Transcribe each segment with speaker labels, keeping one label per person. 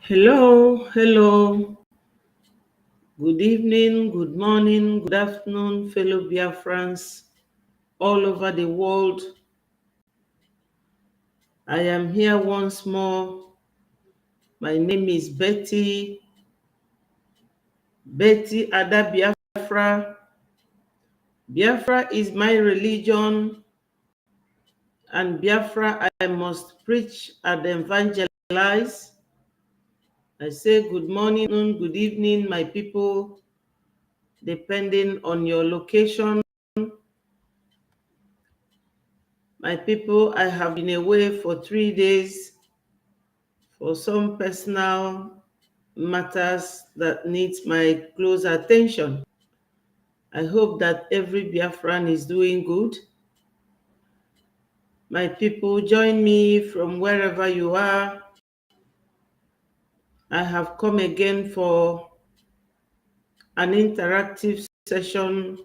Speaker 1: Hello, hello. Good evening, good morning, good afternoon, fellow Biafrans all over the world. I am here once more. My name is Betty Ada Biafra. Biafra is my religion, and Biafra I must preach and evangelize. I say good morning, good evening, my people, depending on your location. My people, I have been away for 3 days for some personal matters that needs my close attention. I hope that every Biafran is doing good. My people, join me from wherever you are. I have come again for an interactive session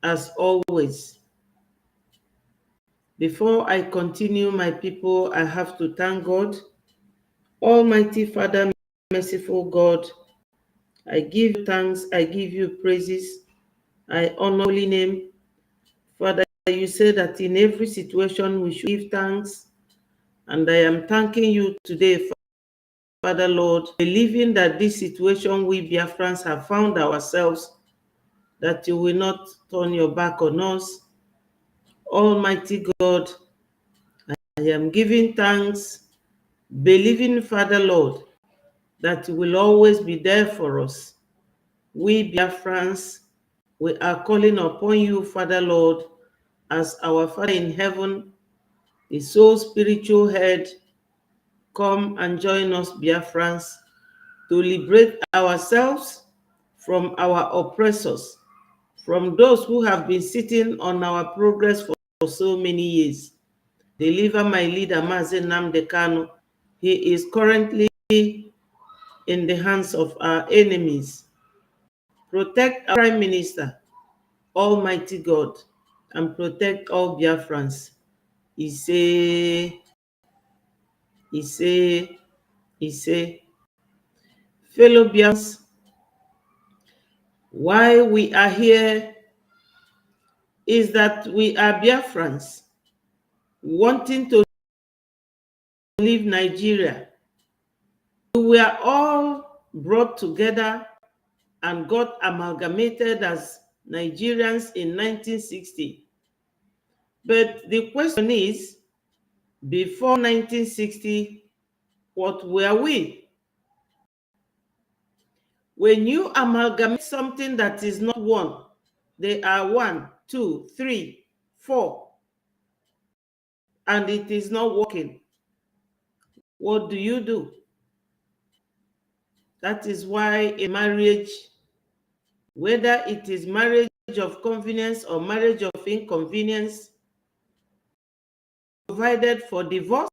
Speaker 1: as always. Before I continue, my people, I have to thank God. Almighty Father, merciful God, I give you thanks, I give you praises, I honor your holy name. Father, you say that in every situation we should give thanks, and I am thanking you today, Father Lord, believing that this situation we Biafrans have found ourselves, that you will not turn your back on us. Almighty God, I am giving thanks, believing, Father Lord, that you will always be there for us. We Biafrans, we are calling upon you, Father Lord, as our Father in heaven, the soul spiritual head. Come and join us, Biafrans, to liberate ourselves from our oppressors, from those who have been sitting on our progress for so many years. Deliver my leader, Mazen Nnamdi Kanu. He is currently in the hands of our enemies. Protect our Prime Minister, Almighty God, and protect all Biafrans. He say, fellow Biafrans, why we are here is that we are Biafrans wanting to leave Nigeria. We were all brought together and got amalgamated as Nigerians in 1960. But the question is, before 1960, what were we? When you amalgamate something that is not one, they are 1, 2, 3, 4, and it is not working. What do? That is why a marriage, whether it is marriage of convenience or marriage of inconvenience, provided for divorce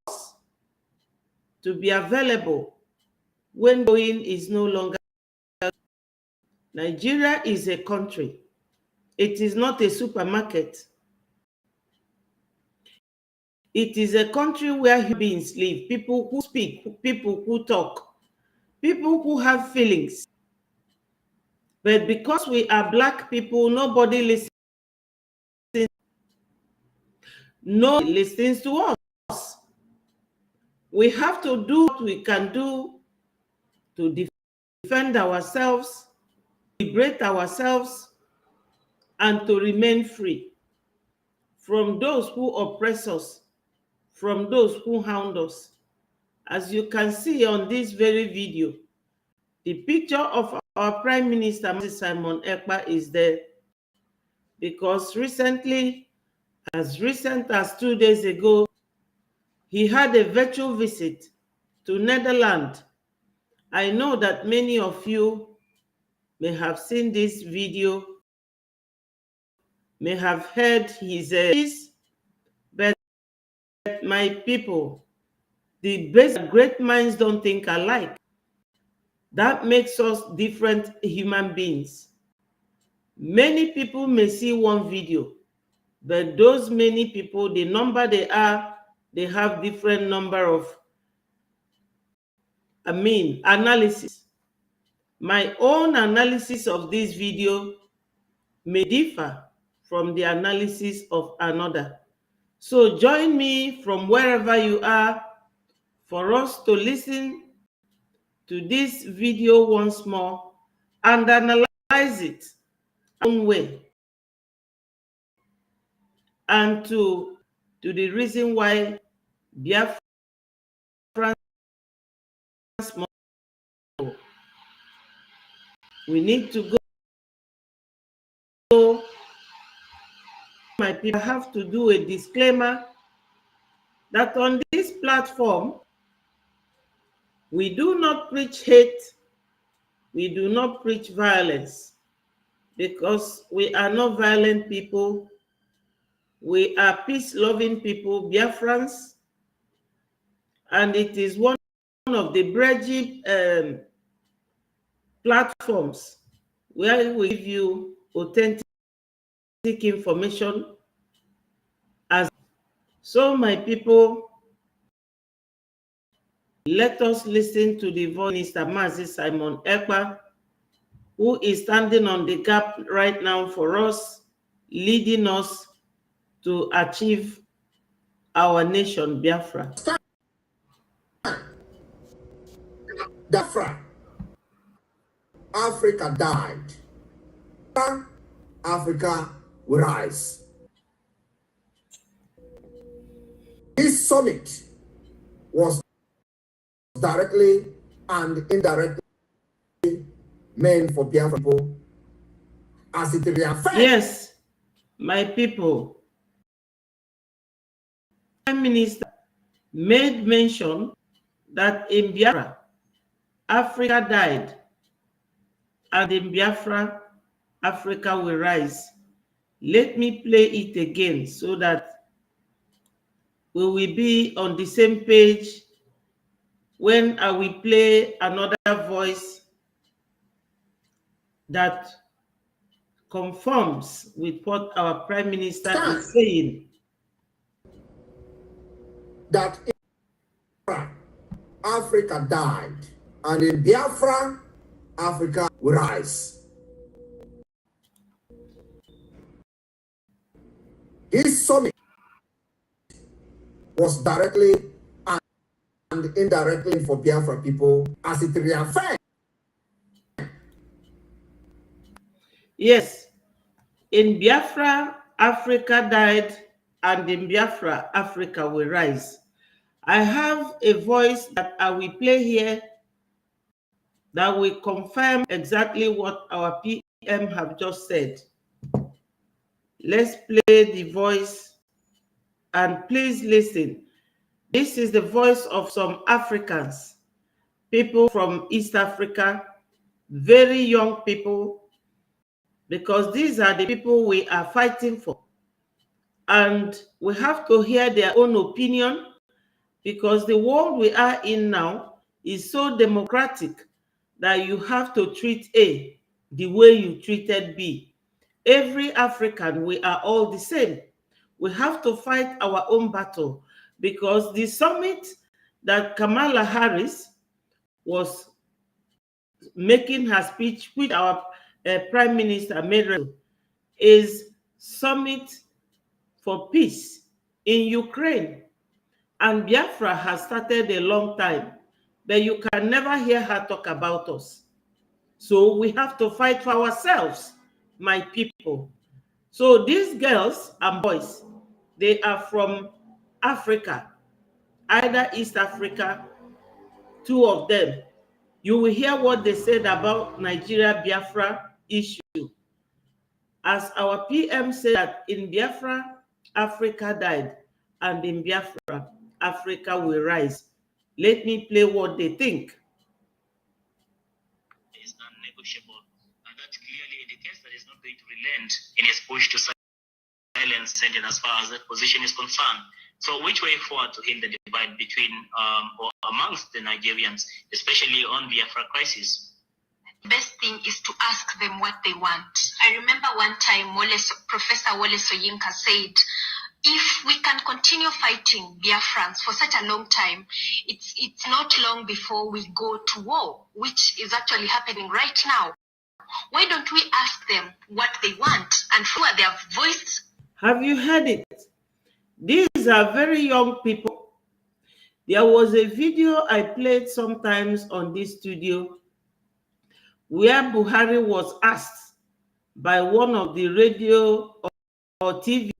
Speaker 1: to be available when going is no longer. Nigeria is a country. It is not a supermarket. It is a country where human beings live, people who speak, people who talk, people who have feelings. But because we are Black people, nobody listens. Nobody listens to us. We have to do what we can do to defend ourselves, liberate ourselves, and to remain free from those who oppress us, from those who hound us. As you can see on this very video, the picture of our Prime Minister, Mrs. Simon Ekpa, is there because recently, as recent as 2 days ago, he had a virtual visit to Netherlands. I know that many of you may have seen this video, may have heard his but my people, the basic great minds don't think alike. That makes us different human beings. Many people may see one video, but those many people, the number they are, they have different number of analysis. My own analysis of this video may differ from the analysis of another. So join me from wherever you are for us to listen to this video once more and analyze it own way, and to the reason why Biafra we need to go. My people, have to do a disclaimer that on this platform we do not preach hate, we do not preach violence, because we are not violent people. We are peace-loving people, Biafrans, and it is one of the bridging platforms where we give you authentic information. As so, my people, let us listen to the voice of Mazi Simon Ekpa, who is standing on the gap right now for us, leading us to achieve our nation, Biafra.
Speaker 2: Bafra, Africa died. Africa will rise. This summit was directly and indirectly meant for Biafra people as it reaffirmed.
Speaker 1: Yes, my people. Prime Minister made mention that in Biafra, Africa died, and in Biafra, Africa will rise. Let me play it again so that we will be on the same page when I will play another voice that conforms with what our Prime Minister is saying.
Speaker 2: That in Biafra, Africa died, and in Biafra, Africa will rise. This summit was directly and indirectly for Biafra people as it reaffirmed.
Speaker 1: Yes, in Biafra, Africa died, and in Biafra, Africa will rise. I have a voice that I will play here that will confirm exactly what our PM have just said. Let's play the voice and please listen. This is the voice of some Africans, people from East Africa, very young people, because these are the people we are fighting for. And we have to hear their own opinion, because the world we are in now is so democratic that you have to treat A the way you treated B. Every African, we are all the same. We have to fight our own battle, because the summit that Kamala Harris was making her speech, with our Prime Minister made, is summit for peace in Ukraine. And Biafra has started a long time, but you can never hear her talk about us. So we have to fight for ourselves, my people. So these girls and boys, they are from Africa, either East Africa, two of them. You will hear what they said about Nigeria Biafra issue. As our PM said that in Biafra, Africa died, and in Biafra, Africa will rise. Let me play what they think.
Speaker 3: Is non-negotiable, and that clearly indicates that he's not going to relent in his push to silence sentence as far as that position is concerned. So which way forward to heal the divide between or amongst the Nigerians, especially on Biafra crisis?
Speaker 4: Best thing is to ask them what they want. I remember one time Professor Wole Soyinka said, if we can continue fighting Biafrans for such a long time, it's not long before we go to war, which is actually happening right now. Why don't we ask them what they want and for their voice?
Speaker 1: Have you heard it? These are very young people. There was a video I played sometimes on this studio where Buhari was asked by one of the radio or TV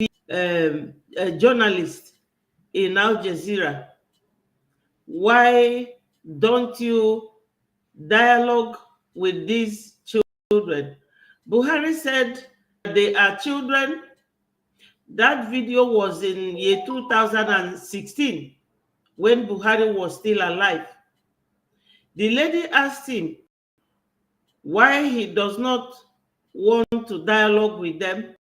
Speaker 1: journalists in Al Jazeera, why don't you dialogue with these children? Buhari said they are children. That video was in year 2016 when Buhari was still alive. The lady asked him why he does not want to dialogue with them.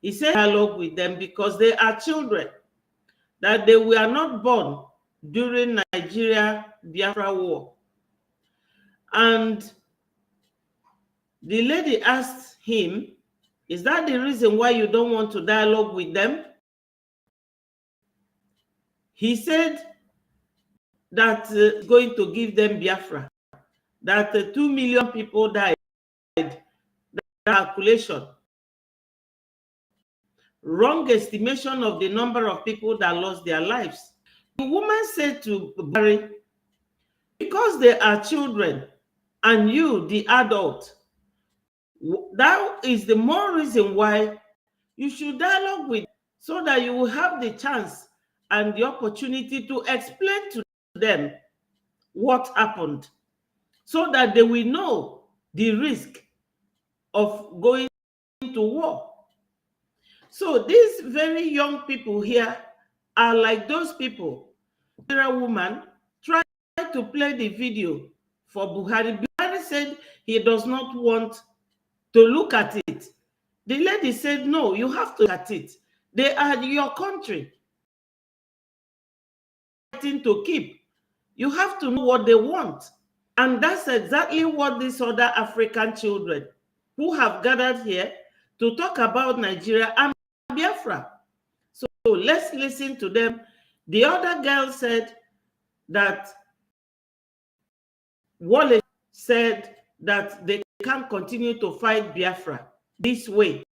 Speaker 1: He said dialogue with them because they are children, that they were not born during Nigeria Biafra war. And the lady asked him, is that the reason why you don't want to dialogue with them? He said that going to give them Biafra, that 2 million people died. That calculation. Wrong estimation of the number of people that lost their lives. The woman said to Barry, because they are children and you, the adult, that is the more reason why you should dialogue with them, so that you will have the chance and the opportunity to explain to them what happened, so that they will know the risk of going to war. So these very young people here are like those people. A woman tried to play the video for Buhari. Buhari said he does not want to look at it. The lady said, no, you have to look at it. They are your country. To keep. You have to know what they want. And that's exactly what these other African children who have gathered here to talk about Nigeria and Biafra. So let's listen to them. The other girl said that Wallace said that they can't continue to fight Biafra this way.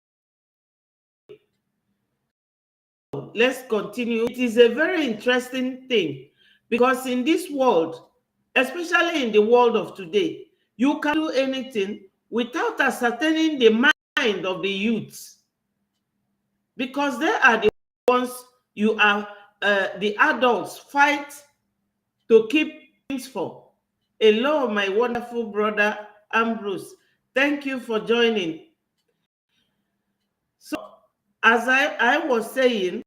Speaker 1: Let's continue. It is a very interesting thing because in this world, especially in the world of today, you can't do anything without ascertaining the mind of the youths, because they are the ones you are, the adults fight to keep things for. Hello, my wonderful brother Ambrose. Thank you for joining. So, as I was saying,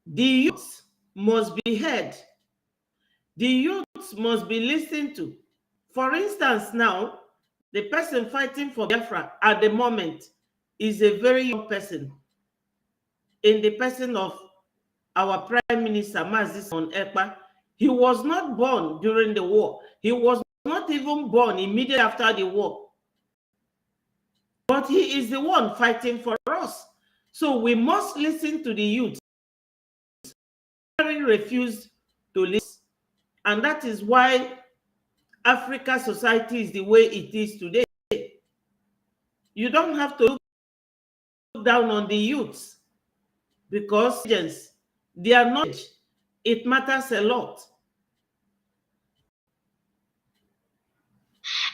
Speaker 1: the youths must be heard. The youths must be listened to. For instance, now, the person fighting for Biafra at the moment is a very young person, in the person of our Prime Minister, Mazis Ekpa. He was not born during the war. He was not even born immediately after the war. But he is the one fighting for us. So we must listen to the youth. He refused to listen. And that is why Africa society is the way it is today. You don't have to look down on the youths, because their knowledge, it matters a lot.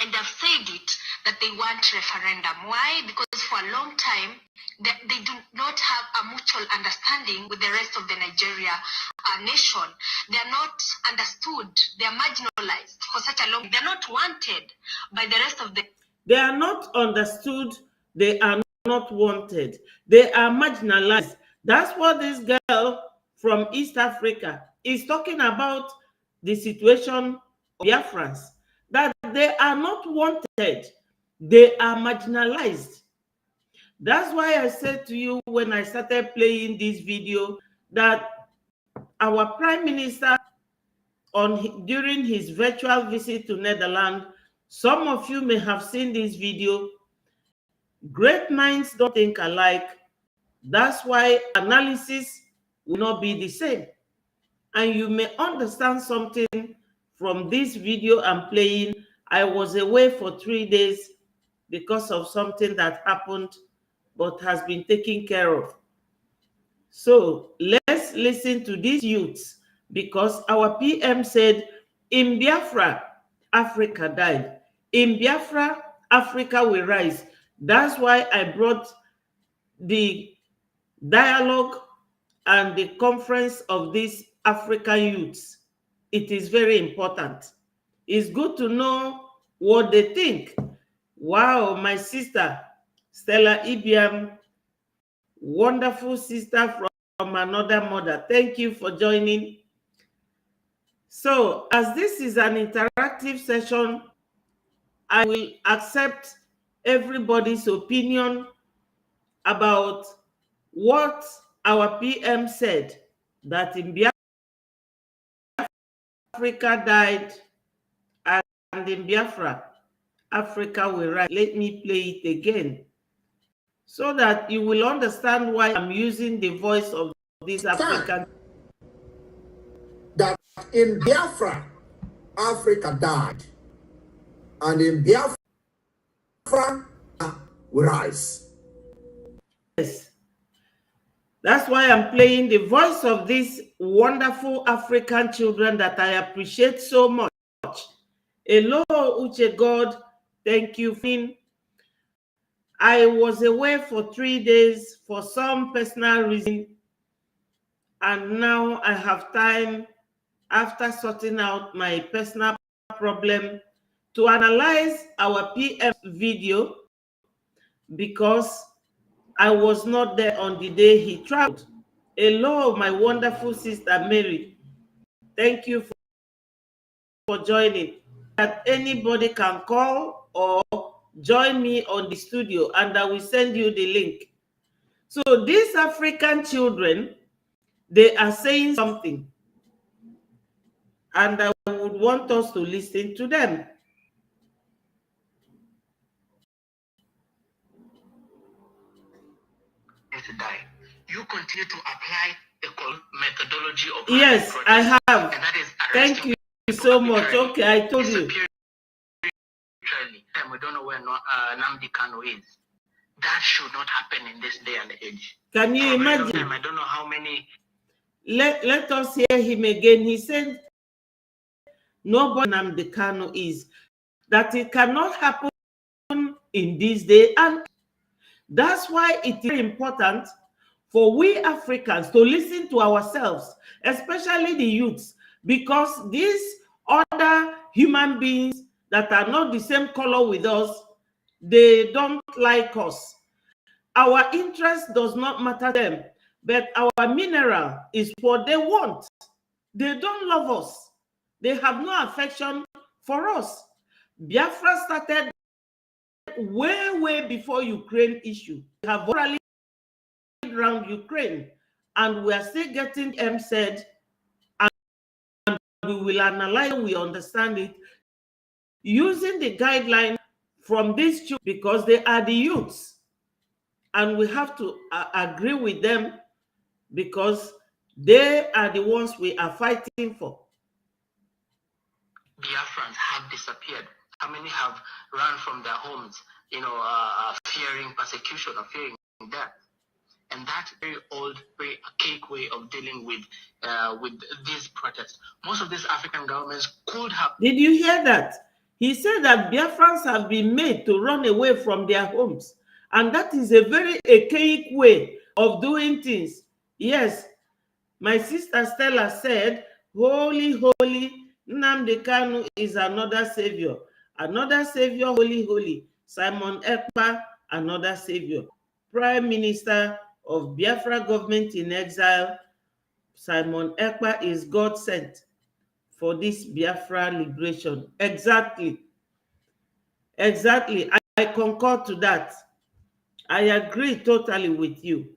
Speaker 4: And they've said it, that they want referendum. Why? Because for a long time, they do not have a mutual understanding with the rest of the Nigeria nation. They are not understood. They are marginalized for such a long time. They are not wanted by the rest of the...
Speaker 1: They are not understood. They are not wanted. They are marginalized. That's what this girl from East Africa is talking about, the situation of Biafrans, that they are not wanted. They are marginalized. That's why I said to you when I started playing this video that our Prime Minister, during his virtual visit to Netherlands, some of you may have seen this video. Great minds don't think alike. That's why analysis will not be the same. And you may understand something from this video I'm playing. I was away for 3 days because of something that happened but has been taken care of. So let's listen to these youths, because our PM said, in Biafra, Africa died. In Biafra, Africa will rise. That's why I brought the dialogue and the conference of these African youths. It is very important. It's good to know what they think. Wow, my sister, Stella Ibiam, wonderful sister from another mother. Thank you for joining. So, as this is an interactive session, I will accept everybody's opinion about what our PM said, that in Biafra, Africa died, and in Biafra, Africa will rise. Let me play it again so that you will understand why I'm using the voice of this African.
Speaker 2: That in Biafra, Africa died, and in Biafra will rise.
Speaker 1: Yes. That's why I'm playing the voice of these wonderful African children that I appreciate so much. Hello, Uche God. Thank you. I was away for 3 days for some personal reason, and now I have time, after sorting out my personal problem, to analyze our PM video, because I was not there on the day he traveled. Hello, my wonderful sister Mary. Thank you for joining. That anybody can call or join me on the studio, and I will send you the link. So these African children, they are saying something, and I would want us to listen to them.
Speaker 3: To die. You continue to apply the methodology of
Speaker 1: yes, I have.
Speaker 3: And that is
Speaker 1: thank you so much. Okay, I told you.
Speaker 3: We don't know where Nnamdi Kanu is. That should not happen in this day and age.
Speaker 1: Can you imagine?
Speaker 3: Time, I don't know how many.
Speaker 1: Let us hear him again. He said, nobody Nnamdi Kanu is. That it cannot happen in this day, and that's why it is important for we Africans to listen to ourselves, especially the youths, because these other human beings that are not the same color with us, they don't like us. Our interest does not matter to them, but our mineral is what they want. They don't love us. They have no affection for us. Biafra started way before Ukraine issue. We have already around Ukraine, and we are still getting said, and we will analyze, we understand it, using the guideline from these two, because they are the youths, and we have to agree with them, because they are the ones we are fighting for.
Speaker 3: Biafrans have disappeared. How many have run from their homes, fearing persecution or fearing death? And that very old, very archaic way of dealing with these protests. Most of these African governments could have.
Speaker 1: Did you hear that? He said that Biafrans have been made to run away from their homes. And that is a very archaic way of doing things. Yes, my sister Stella said, holy, holy, Nnamdi Kanu is another savior. Another savior, holy, holy. Simon Ekpa, another savior. Prime Minister of Biafra government in exile, Simon Ekpa is God sent for this Biafra liberation. Exactly. Exactly. I concur to that. I agree totally with you.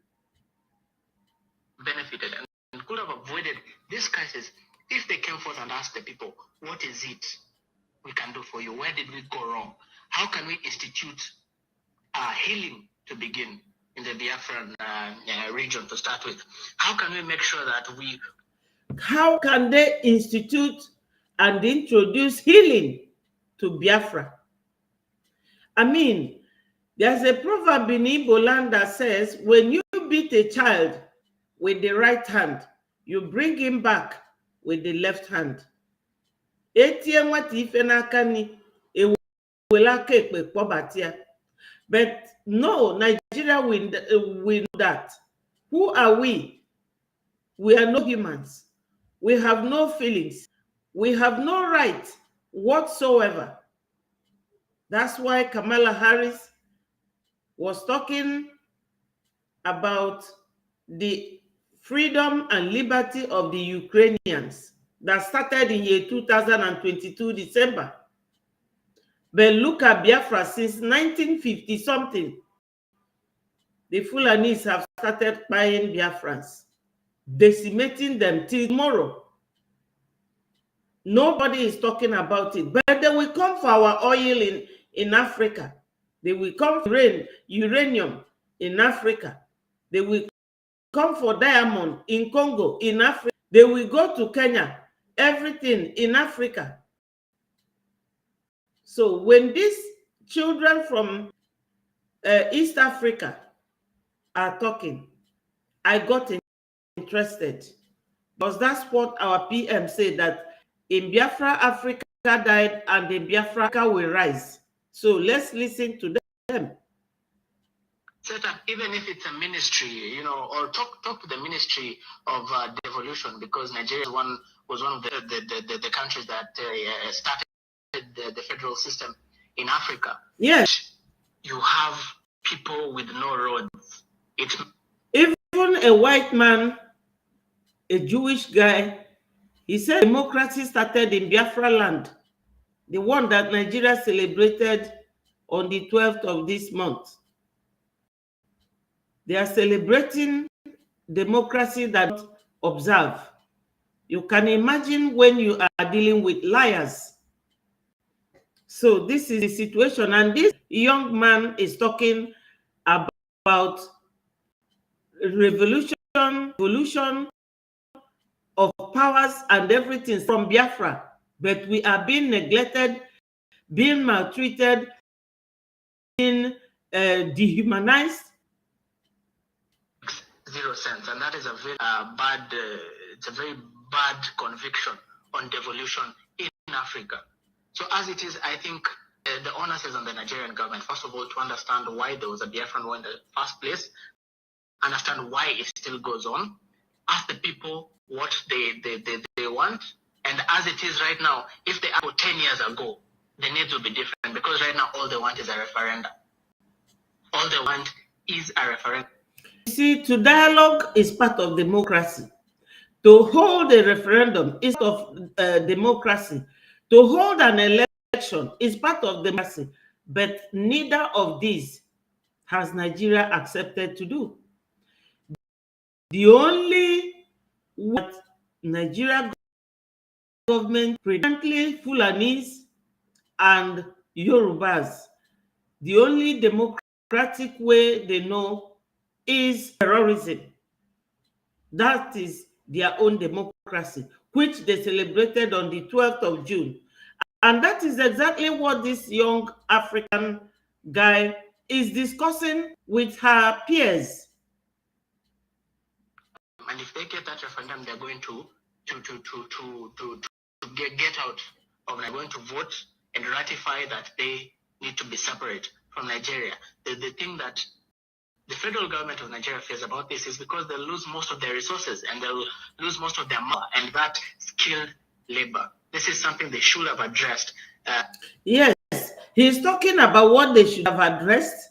Speaker 3: Benefited and could have avoided this crisis if they came forth and asked the people, what is it we can do for you? Where did we go wrong? How can we institute healing to begin? in the Biafran region to start with. How can we make sure that
Speaker 1: how can they institute and introduce healing to Biafra? I mean, there's a proverb in Igbo land that says, when you beat a child with the right hand, you bring him back with the left hand. But no, Nigeria will do that. Who are we? We are no humans. We have no feelings. We have no right whatsoever. That's why Kamala Harris was talking about the freedom and liberty of the Ukrainians that started in year 2022 December. But look at Biafra since 1950 something. The Fulanis have started buying Biafrans, decimating them till tomorrow. Nobody is talking about it, but they will come for our oil in Africa. They will come for uranium in Africa. They will come for diamond in Congo, in Africa. They will go to Kenya, everything in Africa. So when these children from East Africa are talking, I got interested, because that's what our PM said, that in Biafra, Africa died, and in Biafra, Africa will rise. So let's listen to them.
Speaker 3: Set up, even if it's a ministry, or talk to the Ministry of Devolution, because Nigeria was one of the countries that started the federal system in Africa.
Speaker 1: Yes.
Speaker 3: You have people with no roads.
Speaker 1: Even a white man, a Jewish guy, he said democracy started in Biafra land, the one that Nigeria celebrated on the 12th of this month. They are celebrating democracy that observe. You can imagine when you are dealing with liars. So this is the situation, and this young man is talking about revolution of powers and everything from Biafra, but we are being neglected, being maltreated, being dehumanized.
Speaker 3: Zero sense, and that is a very it's a very bad conviction on devolution in Africa. So as it is, I think the onus is on the Nigerian government, first of all, to understand why there was a Biafran war in the first place, understand why it still goes on, ask the people what they want, and as it is right now, if they are 10 years ago, the needs will be different, because right now all they want is a referendum. All they want is a referendum.
Speaker 1: You see, to dialogue is part of democracy. To hold a referendum is part of democracy. To hold an election is part of democracy. But neither of these has Nigeria accepted to do. The only what Nigeria government, predominantly Fulanis and Yorubas, the only democratic way they know is terrorism. That is their own democracy, which they celebrated on the 12th of June. And that is exactly what this young African guy is discussing with her peers.
Speaker 3: And if they get that referendum, they're going to get out of, they're going to vote and ratify that they need to be separate from Nigeria. The thing that the federal government of Nigeria fears about this is because they'll lose most of their resources and they'll lose most of their money and that skilled labor. This is something they should have addressed.
Speaker 1: Yes, he's talking about what they should have addressed,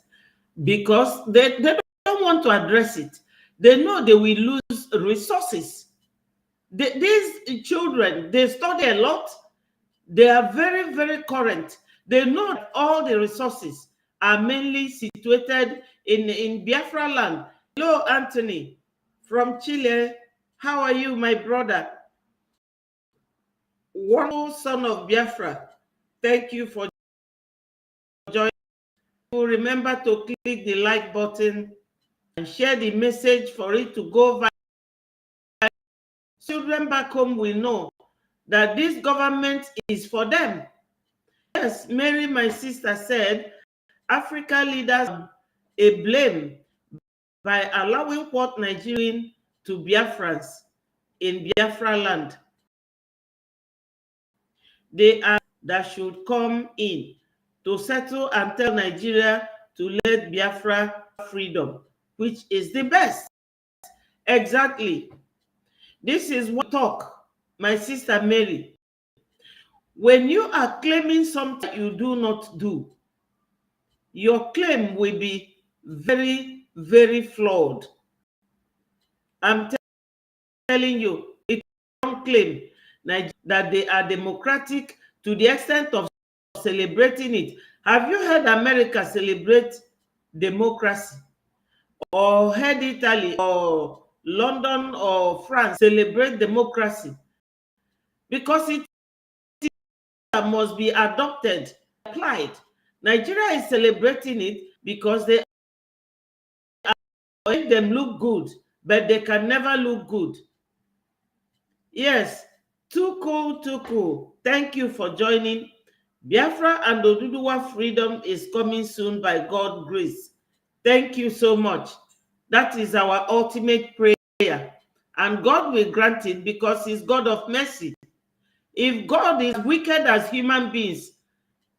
Speaker 1: because they don't want to address it. They know they will lose resources. These children, they study a lot. They are very, very current. They know that all the resources are mainly situated in Biafra land. Hello, Anthony from Chile. How are you, my brother? Wonderful son of Biafra. Thank you for joining. Remember to click the like button and share the message for it to go viral. Children back home will know that this government is for them. Yes, Mary, my sister, said Africa leaders have a blame by allowing what Nigerian to Biafrans in Biafra land. They are that should come in to settle and tell Nigeria to let Biafra freedom, which is the best. Exactly. This is what talk, my sister Mary. When you are claiming something you do not do, your claim will be very, very flawed. I'm telling you, it don't claim that they are democratic to the extent of celebrating it. Have you heard America celebrate democracy? Or heard Italy or London or France celebrate democracy? Because it must be adopted, applied. Nigeria is celebrating it because they make them look good, but they can never look good. Yes, too cool, too cool. Thank you for joining. Biafra and Oduduwa freedom is coming soon by God's grace. Thank you so much. That is our ultimate prayer. And God will grant it because he's God of mercy. If God is wicked as human beings,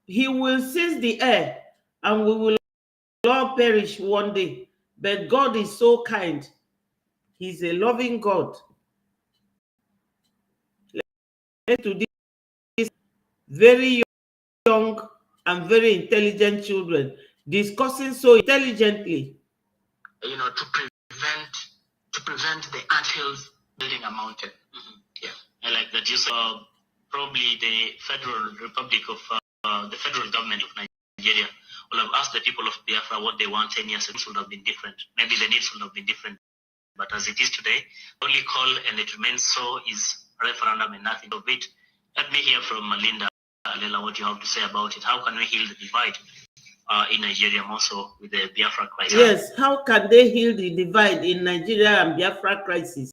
Speaker 1: he will seize the air and we will all perish one day. But God is so kind. He's a loving God. To these very young and very intelligent children discussing so intelligently.
Speaker 3: To prevent the anthills building a mountain. Yeah, I like that. You saw probably the Federal Republic of the federal government of Nigeria will have asked the people of Biafra what they want 10 years ago. Would have been different. Maybe the needs would have been different. But as it is today, only call and it remains so is a referendum and nothing of it. Let me hear from Linda Alela what you have to say about it. How can we heal the divide in Nigeria, more so with the Biafra crisis?
Speaker 1: Yes, how can they heal the divide in Nigeria and Biafra crisis?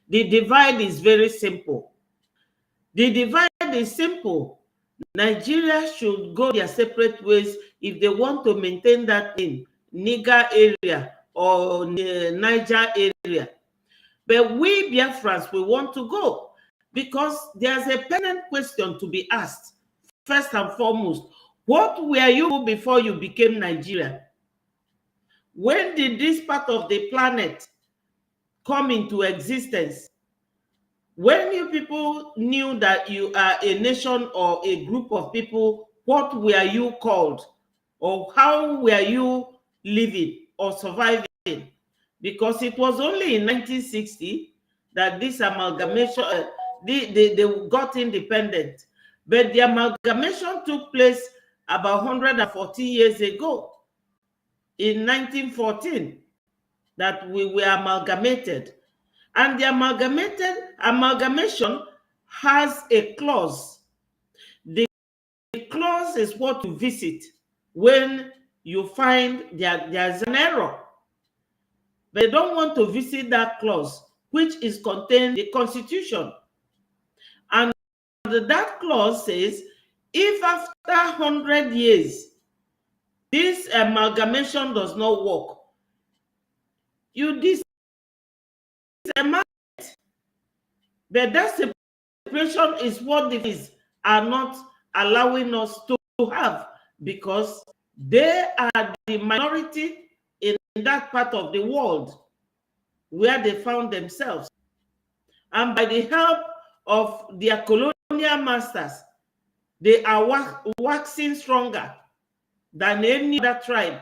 Speaker 1: The divide is very simple. The divide is simple. Nigeria should go their separate ways if they want to maintain that in Niger area or Niger area. But we Biafrans, we want to go because there's a pertinent question to be asked. First and foremost, what were you before you became Nigeria? When did this part of the planet come into existence? When you people knew that you are a nation or a group of people, what were you called? Or how were you living or surviving? Because it was only in 1960 that this amalgamation, they got independent. But the amalgamation took place about 140 years ago, in 1914, that we were amalgamated. And the amalgamation has a clause. The clause is what you visit when you find there's an error. They don't want to visit that clause, which is contained in the Constitution. And that clause says, if after 100 years, this amalgamation does not work, you disamalgamate. But that separation is what these are not allowing us to have, because they are the minority in that part of the world where they found themselves. And by the help of their colonial masters, they are waxing stronger than any other tribe.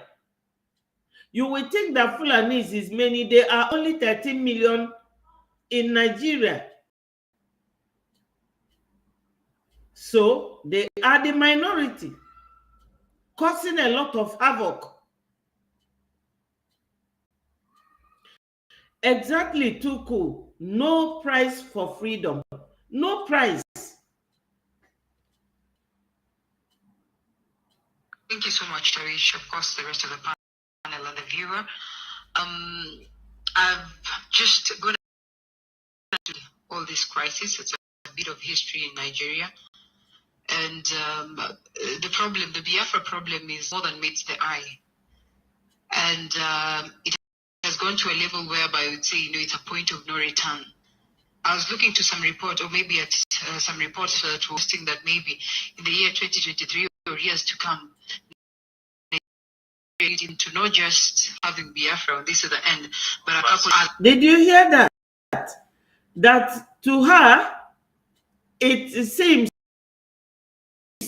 Speaker 1: You will think that Fulanis is many. They are only 13 million in Nigeria. So they are the minority, causing a lot of havoc. Exactly, too cool. No price for freedom. No price.
Speaker 5: Thank you so much, Tarish. Of course, the rest of the panel and the viewer. I've just gone into all this crisis. It's a bit of history in Nigeria. And the Biafra problem is more than meets the eye. And it has gone to a level whereby I would say, it's a point of no return. I was looking to some report, or maybe at some reports that were posting that maybe in the year 2023 or years to come, to not just having Biafra, this is the end, but a couple.
Speaker 1: Did you hear that? That to her, it seems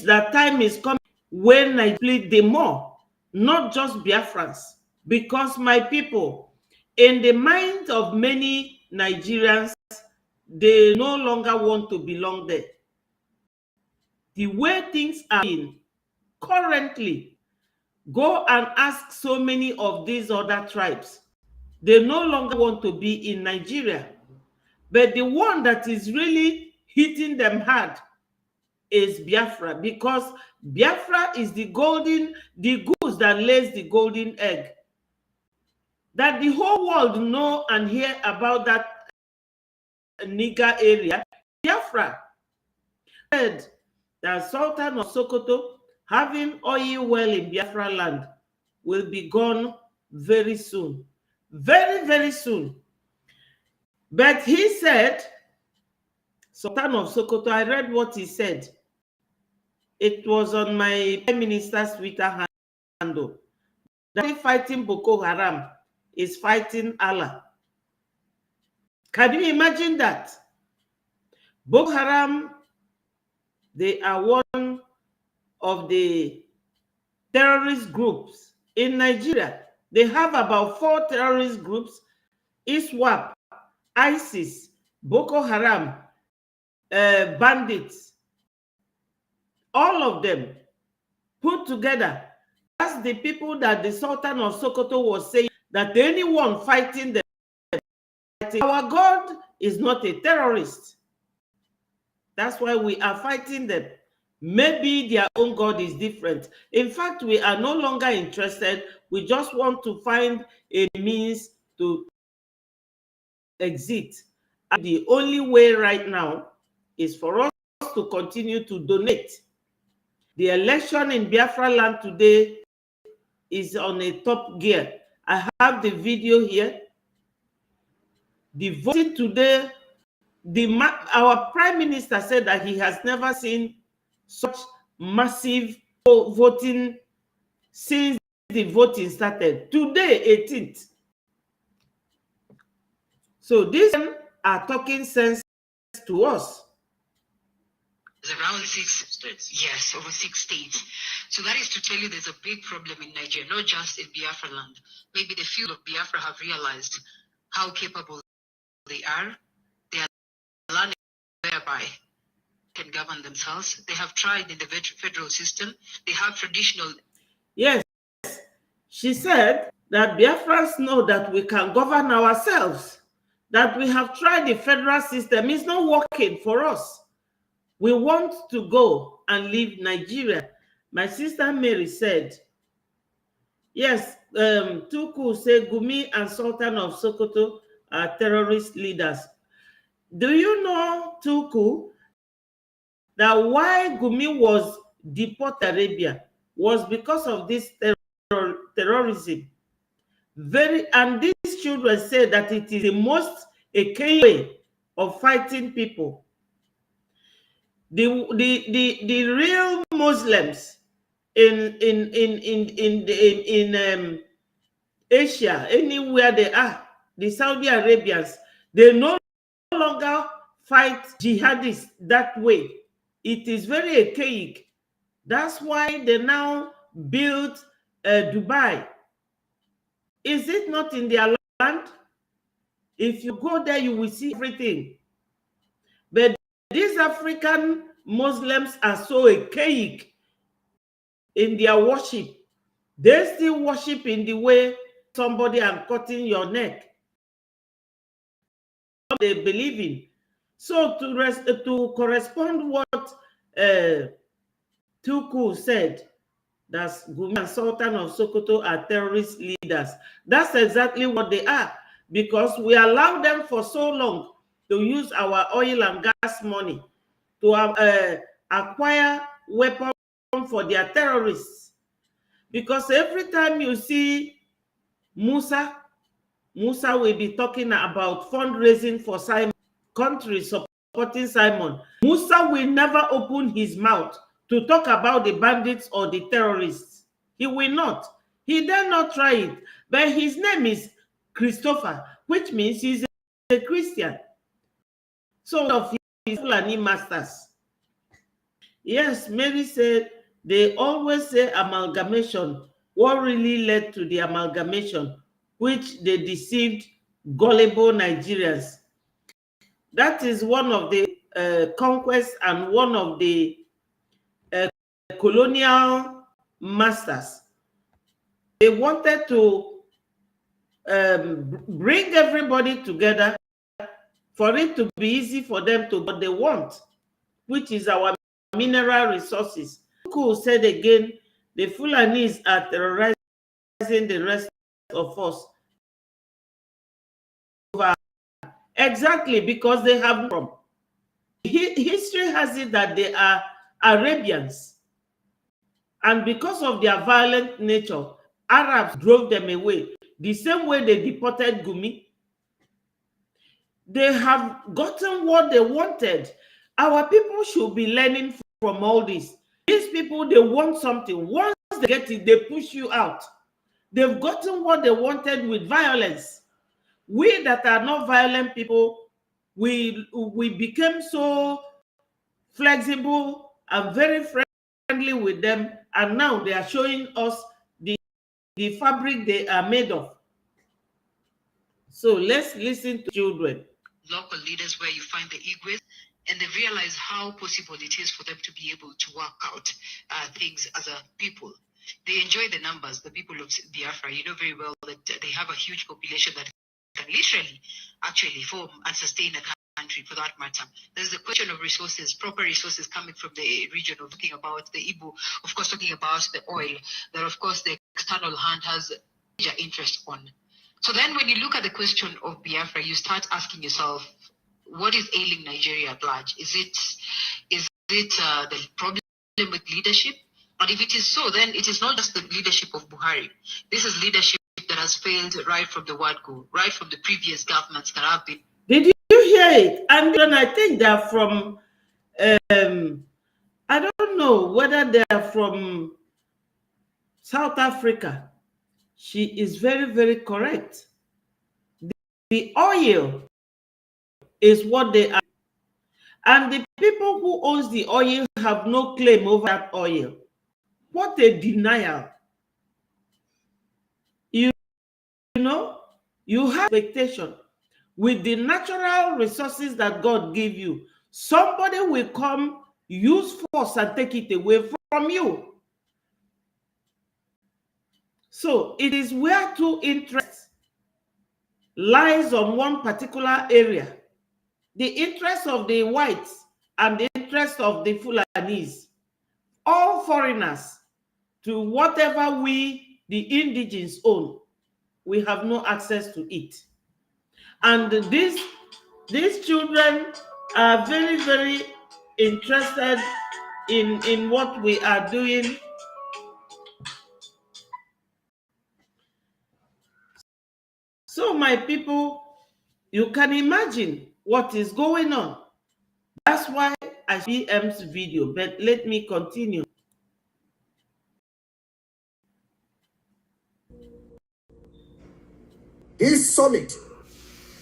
Speaker 1: that time is coming when I split the more, not just Biafrans, because my people, in the minds of many Nigerians, they no longer want to belong there. The way things are in currently, go and ask so many of these other tribes. They no longer want to be in Nigeria. But the one that is really hitting them hard is Biafra, because Biafra is the goose that lays the golden egg. That the whole world know and hear about that nigger area, Biafra. Said that Sultan of Sokoto having oil well in Biafra land will be gone very soon. Very, very soon. But he said, Sultan of Sokoto, I read what he said. It was on my Prime Minister's Twitter handle. That fighting Boko Haram is fighting Allah. Can you imagine that? Boko Haram, they are one of the terrorist groups in Nigeria. They have about 4 terrorist groups: ISWAP, ISIS, Boko Haram, bandits. All of them put together. That's the people that the Sultan of Sokoto was saying that anyone fighting them, our God is not a terrorist. That's why we are fighting them. Maybe their own God is different. In fact, we are no longer interested. We just want to find a means to exit. And the only way right now is for us to continue to donate. The election in Biafra land today is on a top gear. I have the video here. The voting today, our Prime Minister said that he has never seen such massive voting since the voting started. Today, 18th. So these are talking sense to us.
Speaker 5: There's around 6 states. Yes, over 6 states. So that is to tell you there's a big problem in Nigeria, not just in Biafra land. Maybe the few of Biafra have realized how capable they are. They are learning whereby they can govern themselves. They have tried in the federal system. They have traditional.
Speaker 1: Yes, she said that Biafrans know that we can govern ourselves, that we have tried the federal system. It's not working for us. We want to go and leave Nigeria. My sister Mary said, yes, Tuku said Gumi and Sultan of Sokoto are terrorist leaders. Do you know, Tuku, that why Gumi was deported Arabia was because of this terrorism? And these children say that it is the most archaic way of fighting people. The real Muslims in Asia, anywhere they are, the Saudi Arabians, they no longer fight jihadists that way. It is very archaic. That's why they now build Dubai. Is it not in their land? If you go there, you will see everything. But these African Muslims are so archaic in their worship. They still worship in the way somebody and cutting your neck. They believe in. So to correspond what Tuku said, that Gumi and Sultan of Sokoto are terrorist leaders. That's exactly what they are, because we allow them for so long to use our oil and gas money to acquire weapons for their terrorists. Because every time you see Musa will be talking about fundraising for Simon, countries supporting Simon. Musa will never open his mouth to talk about the bandits or the terrorists. He will not. He dare not try it. But his name is Christopher, which means he's a Christian. So of his Fulani masters. Yes, Mary said they always say amalgamation. What really led to the amalgamation, which they deceived gullible Nigerians? That is one of the conquests and one of the colonial masters. They wanted to bring everybody together for it to be easy for them to what they want, which is our mineral resources. Who said again, the Fulanis are terrorizing the rest of us. Exactly, because they have from. History has it that they are Arabians. And because of their violent nature, Arabs drove them away. The same way they deported Gumi. They have gotten what they wanted. Our people should be learning from all this. These people, they want something. Once they get it, they push you out. They've gotten what they wanted with violence. We that are not violent people, we became so flexible and very friendly with them, and now they are showing us the fabric they are made of. So let's listen to children.
Speaker 5: Local leaders where you find the Igwes, and they realize how possible it is for them to be able to work out things as a people. They enjoy the numbers, the people of Biafra. You know very well that they have a huge population that can literally actually form and sustain a country for that matter. There's the question of resources, proper resources coming from the region of talking about the Igbo, of course talking about the oil, that of course the external hand has major interest on. So then when you look at the question of Biafra, you start asking yourself, what is ailing Nigeria at large? Is it the problem with leadership? And if it is so, then it is not just the leadership of Buhari. This is leadership that has failed right from the word go, right from the previous governments that have been.
Speaker 1: Did you hear it? And then I think they're from, I don't know whether they are from South Africa. She is very, very correct. The oil is what they are. And the people who owns the oil have no claim over that oil. What a denial. You know, you have expectation with the natural resources that God gave you. Somebody will come, use force and take it away from you. So it is where two interests lies on one particular area. The interest of the whites and the interest of the Fulanis, all foreigners, to whatever we, the indigenes, own, we have no access to it. And these children are very, very interested in what we are doing. So my people, you can imagine what is going on. That's why I see M's video, but let me continue.
Speaker 2: This summit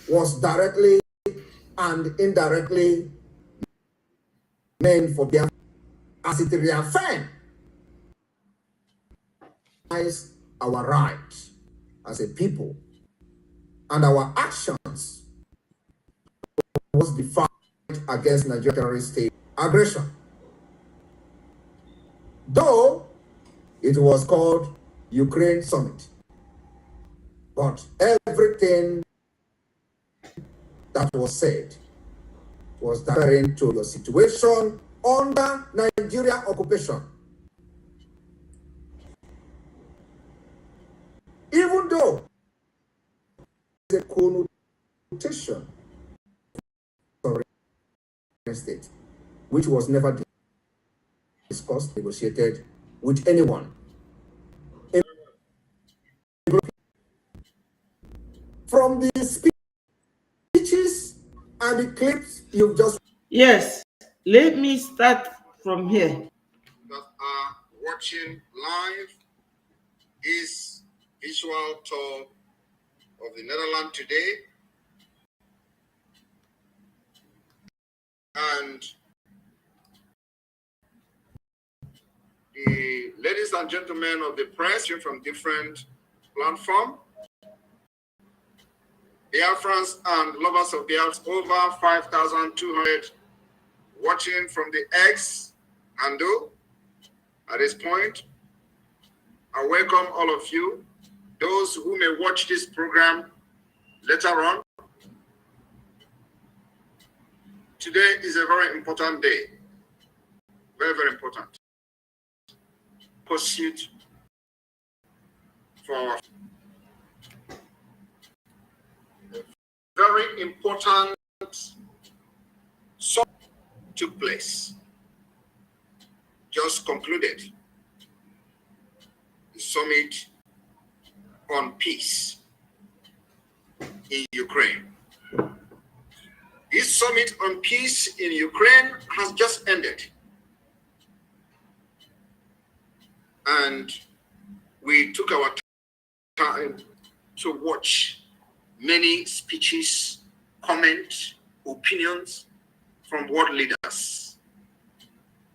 Speaker 2: was directly and indirectly meant for Biafra, as it reaffirmed our rights as a people, and our actions was the fight against Nigerian terrorist state aggression. Though it was called Ukraine Summit, but everything that was said was referring to the situation under Nigeria occupation. even though there's a connotation of state, which was never discussed, negotiated with anyone. From the speeches and the clips you've just...
Speaker 1: Yes, let me start from here.
Speaker 2: That are watching live this visual tour of the Netherlands today. And the ladies and gentlemen of the press from different platforms, Biafrans and lovers of Biafra, over 5,200 watching from the X handle at this point. I welcome all of you. Those who may watch this program later on. Today is a very important day. Very, very important. Pursuit for very important summit took place. Just concluded. The summit on peace in Ukraine. This summit on peace in Ukraine has just ended. And we took our time to watch many speeches, comments, opinions from world leaders.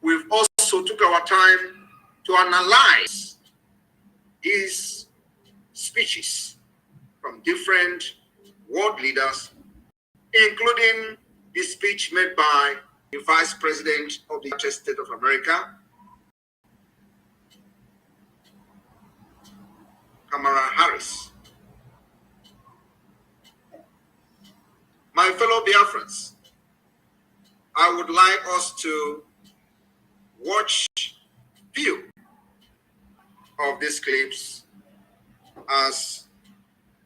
Speaker 2: We've also took our time to analyze these speeches from different world leaders, including the speech made by the Vice President of the United States of America, Kamala Harris. My fellow Biafrans, I would like us to watch few of these clips as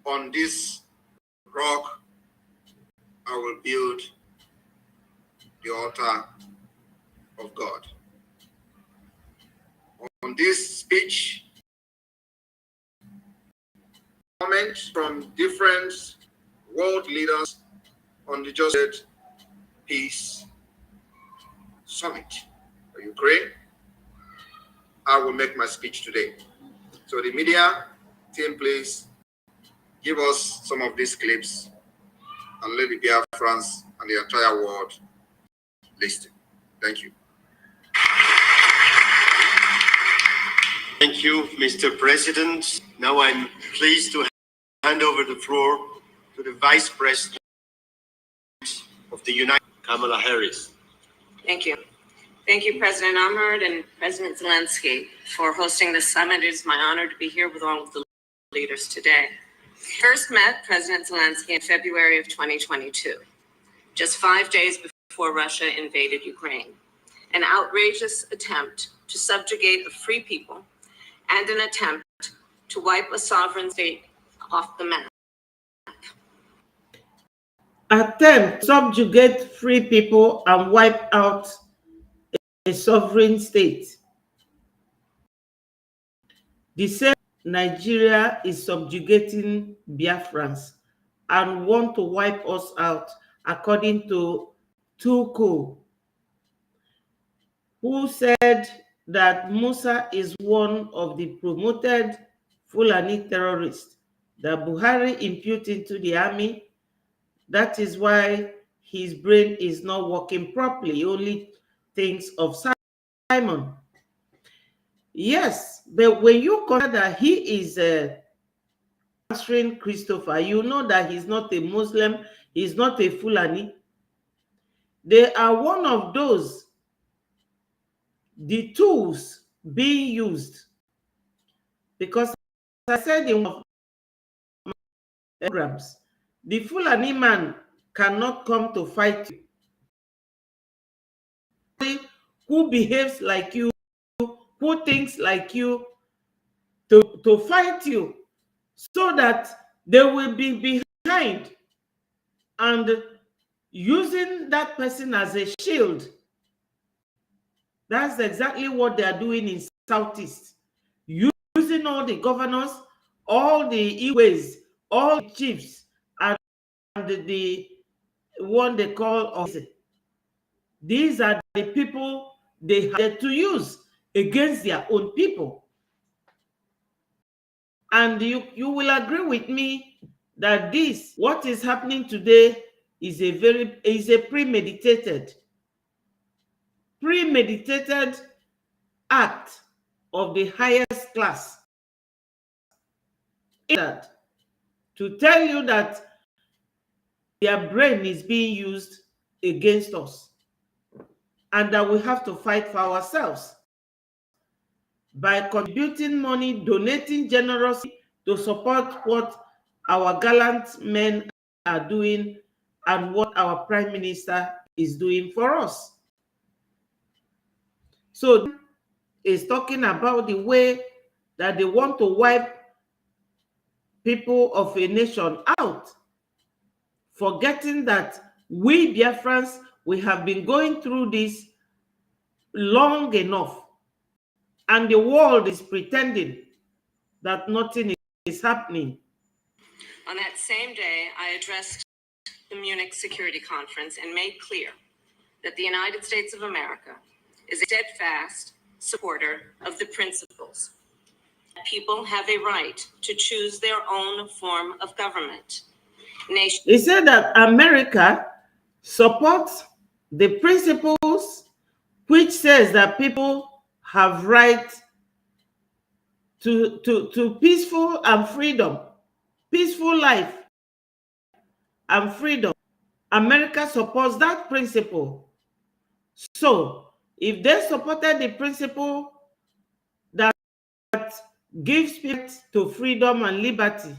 Speaker 2: on this rock I will build the altar of God. On this speech, comments from different world leaders on the Just Peace Summit for Ukraine, I will make my speech today. So the media team, please give us some of these clips and let the Biafrans and the entire world listen. Thank you.
Speaker 6: Thank you, Mr. President. Now I'm pleased to hand over the floor to the Vice President of the United States, Kamala Harris.
Speaker 7: Thank you. Thank you, President Ahmed and President Zelensky, for hosting this summit. It is my honor to be here with all of the leaders today. First met President Zelensky in February of 2022, just 5 days before Russia invaded Ukraine. An outrageous attempt to subjugate a free people and an attempt to wipe a sovereign state off the map.
Speaker 1: Attempt to subjugate free people and wipe out a sovereign state. The same Nigeria is subjugating Biafrans and want to wipe us out, according to Tuku, who said that Musa is one of the promoted Fulani terrorists that Buhari imputed into the army. That is why his brain is not working properly. He only thinks of Simon. Yes, but when you consider that he is answering Christopher, you know that he's not a Muslim, he's not a Fulani. They are one of those, the tools being used. Because as I said in one of my programs, the Fulani man cannot come to fight you. Who behaves like you, who thinks like you, to fight you. so that they will be behind and using that person as a shield. That's exactly what they are doing in Southeast. Using all the governors, all the Iwes, all the chiefs, and the one they call officer. These are the people they had to use against their own people. And you will agree with me that this, what is happening today, is a premeditated act of the highest class. That to tell you that their brain is being used against us and that we have to fight for ourselves by contributing money, donating generously to support what our gallant men are doing and what our prime minister is doing for us. So is talking about the way that they want to wipe people of a nation out, forgetting that we Biafrans, we have been going through this long enough, and the world is pretending that nothing is happening.
Speaker 7: On that same day, I addressed the Munich Security Conference and made clear that the United States of America is a steadfast supporter of the principles. People have a right to choose their own form of government.
Speaker 1: He said that America supports the principles which says that people have right to peaceful and freedom, peaceful life and freedom. America supports that principle. So if they supported the principle that gives people to freedom and liberty,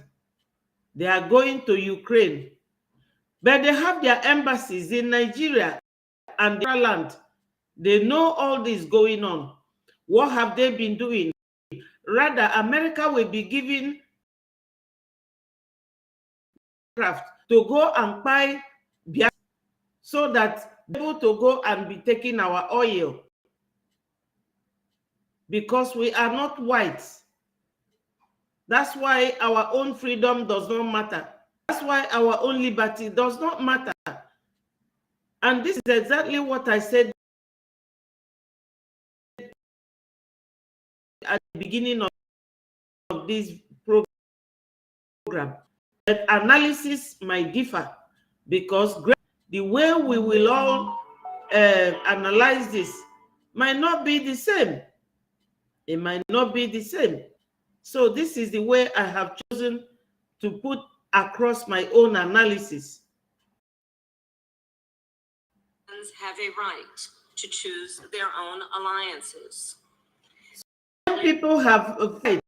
Speaker 1: they are going to Ukraine. But they have their embassies in Nigeria and the land. They know all this going on. What have they been doing? Rather, America will be giving craft to go and buy Biafra so that they're able to go and be taking our oil, because we are not whites. That's why our own freedom does not matter. That's why our own liberty does not matter. And this is exactly what I said at the beginning of this program. That analysis might differ, because the way we will all analyze this might not be the same. It might not be the same. So this is the way I have chosen to put across my own analysis.
Speaker 7: Have a right to choose their own alliances.
Speaker 1: Some people have a faith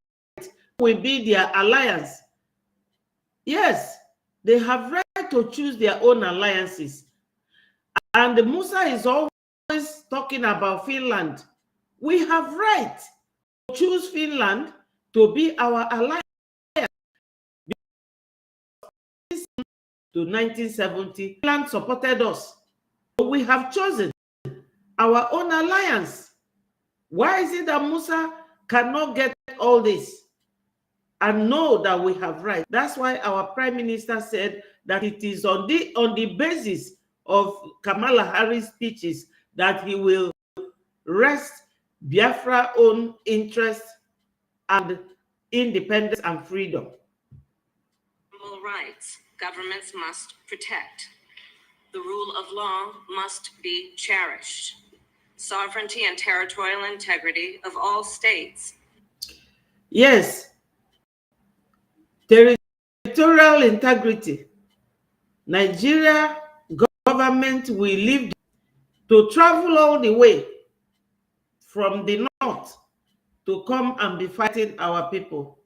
Speaker 1: will be their alliance. Yes, they have right to choose their own alliances. And Musa is always talking about Finland. We have right to choose Finland to be our alliance. To 1970, Finland supported us. We have chosen our own alliance. Why is it that Musa cannot get all this and know that we have right? That's why our prime minister said that it is on the basis of Kamala Harris' speeches that he will rest Biafra own interest and independence and freedom.
Speaker 7: Rights governments must protect. The rule of law must be cherished. Sovereignty and territorial integrity of all states.
Speaker 1: Yes, territorial integrity. Nigeria government will leave to travel all the way from the north to come and be fighting our people.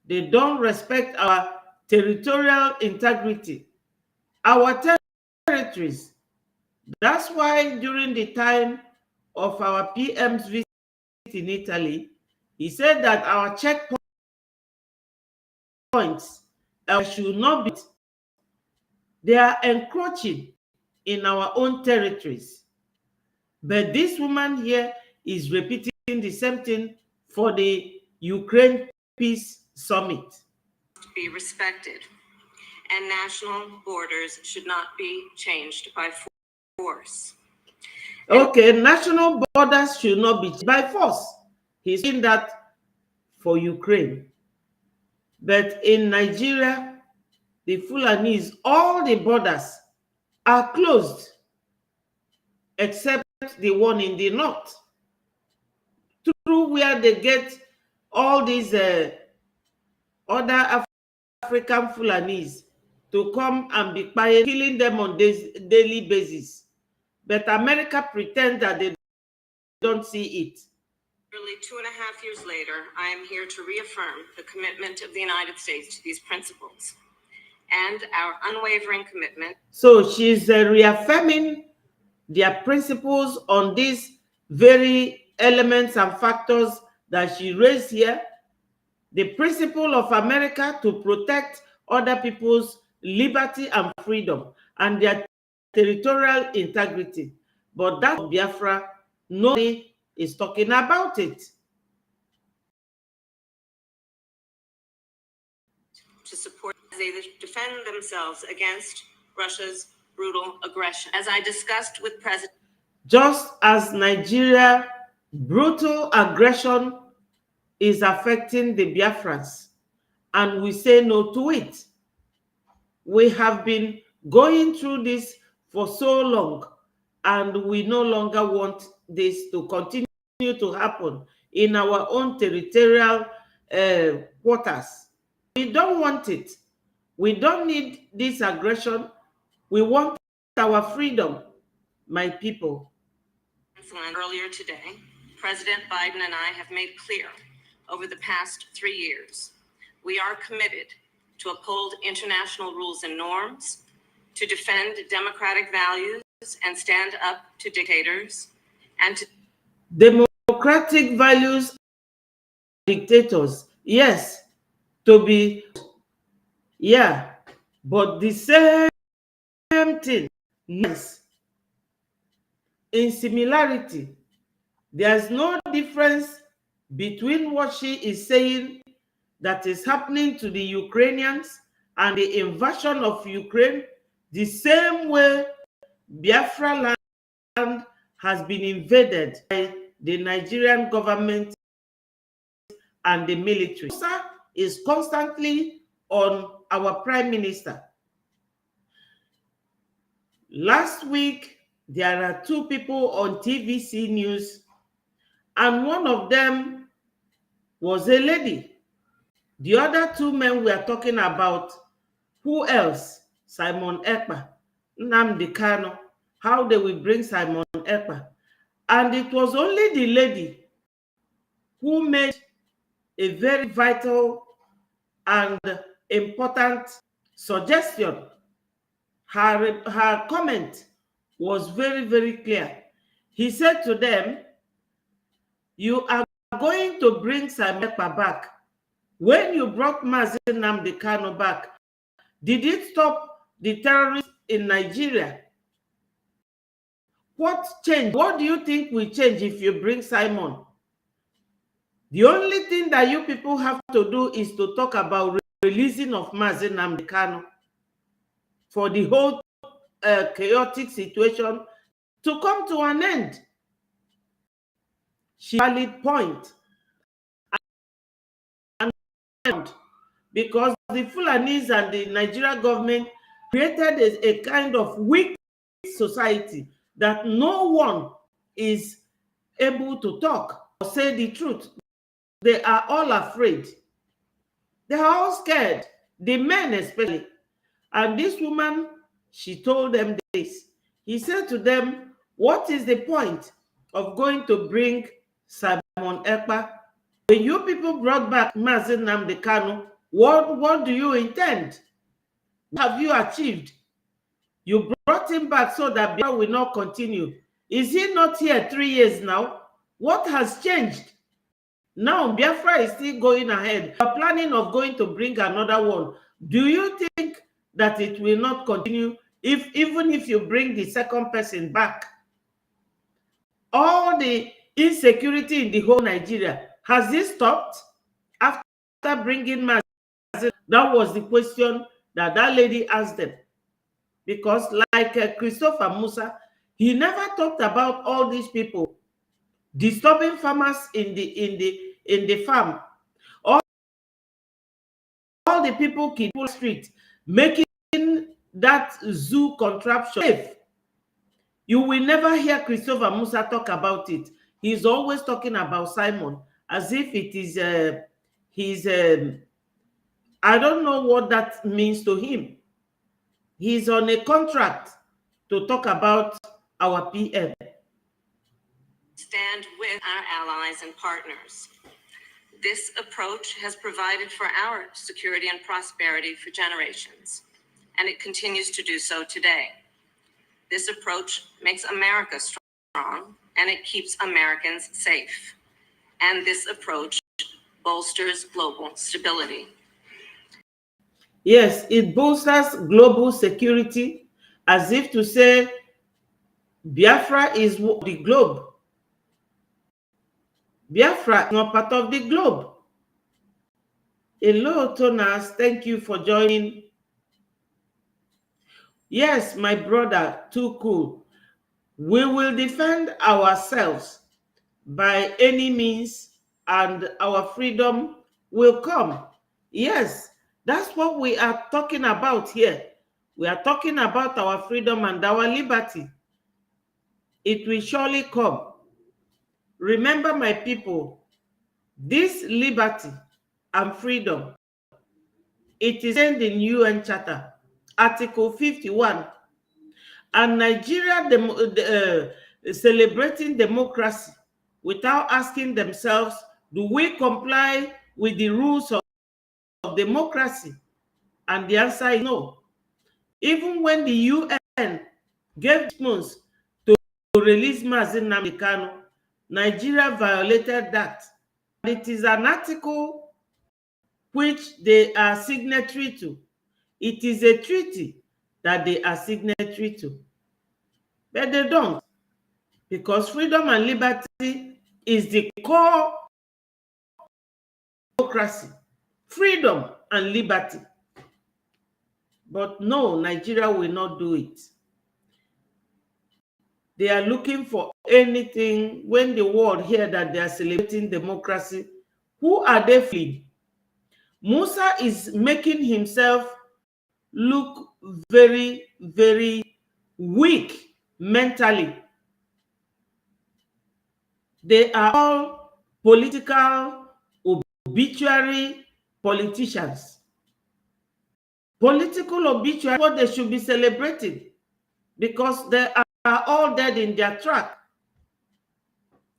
Speaker 1: They don't respect our territorial integrity, our territories. That's why during the time of our PM's visit in Italy, he said that our checkpoint should not be. They are encroaching in our own territories. But this woman here is repeating the same thing for the Ukraine Peace Summit.
Speaker 7: Be respected, and national borders should not be changed by force.
Speaker 1: Okay, national borders should not be by force. He's saying that for Ukraine. But in Nigeria, the Fulanese, all the borders are closed except the one in the north, through where they get all these other African Fulanese to come and be quiet, killing them on daily basis. But America pretends that they don't see it.
Speaker 7: Nearly 2.5 years later, I am here to reaffirm the commitment of the United States to these principles and our unwavering commitment.
Speaker 1: So she's reaffirming their principles on these very elements and factors that she raised here. The principle of America to protect other people's liberty and freedom and their territorial integrity. But that Biafra, nobody is talking about it.
Speaker 7: To support as they defend themselves against Russia's brutal aggression. As I discussed with President.
Speaker 1: Just as Nigeria brutal aggression is affecting the Biafrans, and we say no to it. We have been going through this for so long, and we no longer want this to continue to happen in our own territorial waters. We don't want it. We don't need this aggression. We want our freedom, my people.
Speaker 7: Earlier today, President Biden and I have made clear over the past 3 years, we are committed to uphold international rules and norms, to defend democratic values and stand up to dictators, and to
Speaker 1: democratic values, dictators, yes, to be, yeah, but the same thing, yes. In similarity, there's no difference between what she is saying that is happening to the Ukrainians and the invasion of Ukraine, the same way Biafra land has been invaded by the Nigerian government and the military. Is constantly on our prime minister. Last week, there are two people on TVC News, and one of them was a lady. The other two men we are talking about, who else? Simon Ekpa, Nnamdi Kanu, how they will bring Simon Ekpa. And it was only the lady who made a very vital and important suggestion. Her comment was very, very clear. He said to them, you are going to bring Simon Ekpa back. When you brought Mazi Nnamdi Kanu back, did it stop the terrorists in Nigeria? What changed? What do you think will change if you bring Simon? The only thing that you people have to do is to talk about releasing of Mazi Nnamdi Kanu for the whole chaotic situation to come to an end. She valid point. And because the Fulanese and the Nigeria government created a kind of weak society that no one is able to talk or say the truth. They are all afraid. They are all scared, the men especially. And this woman, she told them this. He said to them, what is the point of going to bring Simon Ekpa? When you people brought back Mazi Nnamdi Kanu, what do you intend? What have you achieved? You brought him back so that Biafra will not continue. Is he not here 3 years now? What has changed? Now Biafra is still going ahead. You are planning of going to bring another one. Do you think that it will not continue even if you bring the second person back? All the insecurity in the whole Nigeria, has it stopped after bringing Mazin? That was the question that lady asked them. Because like Christopher Musa, he never talked about all these people disturbing farmers in the farm. All the people in the street making that zoo contraption safe. You will never hear Christopher Musa talk about it. He's always talking about Simon as if it is his. I don't know what that means to him. He's on a contract to talk about our PM.
Speaker 7: Stand with our allies and partners. This approach has provided for our security and prosperity for generations, and it continues to do so today. This approach makes America strong, and it keeps Americans safe. And this approach bolsters global stability.
Speaker 1: Yes, it bolsters global security, as if to say Biafra is the globe. Biafra is not part of the globe. Hello, Tonas. Thank you for joining. Yes, my brother, too cool. We will defend ourselves by any means, and our freedom will come. Yes, that's what we are talking about here. We are talking about our freedom and our liberty. It will surely come. Remember, my people, this liberty and freedom, it is in the UN Charter, Article 51. And Nigeria celebrating democracy without asking themselves, do we comply with the rules of democracy? And the answer is no. Even when the UN gave months to release Mazin Nnamdi Kanu, Nigeria violated that. It is an article which they are signatory to. It is a treaty that they are signatory to. But they don't, because freedom and liberty is the core democracy. Freedom and liberty. But no, Nigeria will not do it. They are looking for anything. When the world hear that they are celebrating democracy, who are they fleeing? Musa is making himself look very, very weak mentally. They are all political obituary politicians. Political obituary, what they should be celebrating, because they are all dead in their track.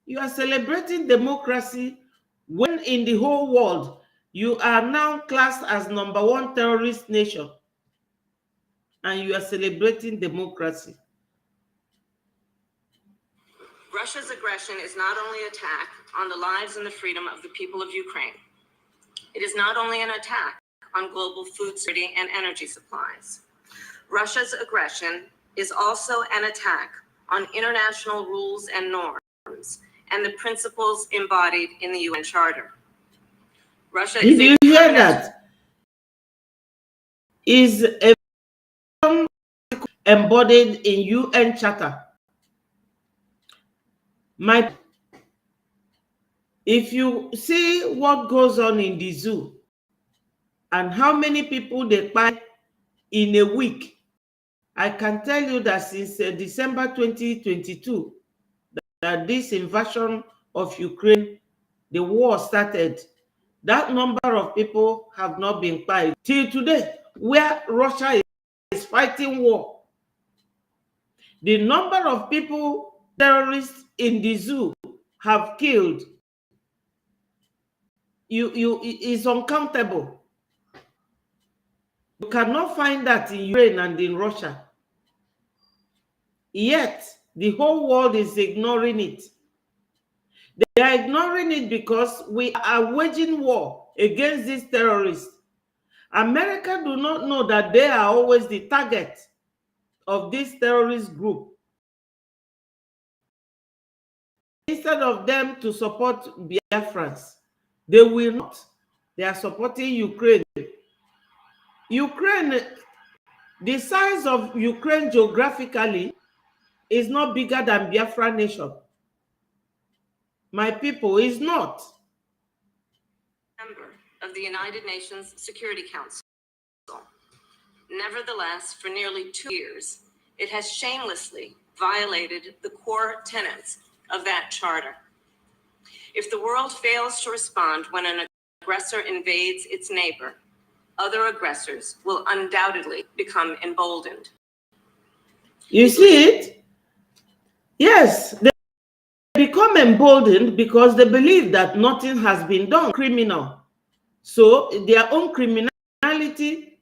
Speaker 1: You are celebrating democracy when in the whole world you are now classed as #1 terrorist nation, and you are celebrating democracy.
Speaker 7: Russia's aggression is not only an attack on the lives and the freedom of the people of Ukraine. It is not only an attack on global food security and energy supplies. Russia's aggression is also an attack on international rules and norms and the principles embodied in the UN Charter. Russia is
Speaker 1: Did you hear that? Is a embodied in UN Charter. If you see what goes on in the zoo and how many people they buy in a week, I can tell you that since December 2022, that this invasion of Ukraine, the war started, that number of people have not been killed till today, where Russia is fighting war. The number of people, terrorists in the zoo have killed, is uncountable. You cannot find that in Ukraine and in Russia. Yet, the whole world is ignoring it. They are ignoring it because we are waging war against these terrorists. America do not know that they are always the target of this terrorist group. Instead of them to support Biafrans, they will not. They are supporting Ukraine. Ukraine, the size of Ukraine geographically is not bigger than Biafra nation. My people, is not.
Speaker 7: Member of the United Nations Security Council. Nevertheless, for nearly 2 years, it has shamelessly violated the core tenets of that charter. If the world fails to respond when an aggressor invades its neighbor, other aggressors will undoubtedly become emboldened.
Speaker 1: You see it? Yes, they become emboldened because they believe that nothing has been done criminal. So their own criminality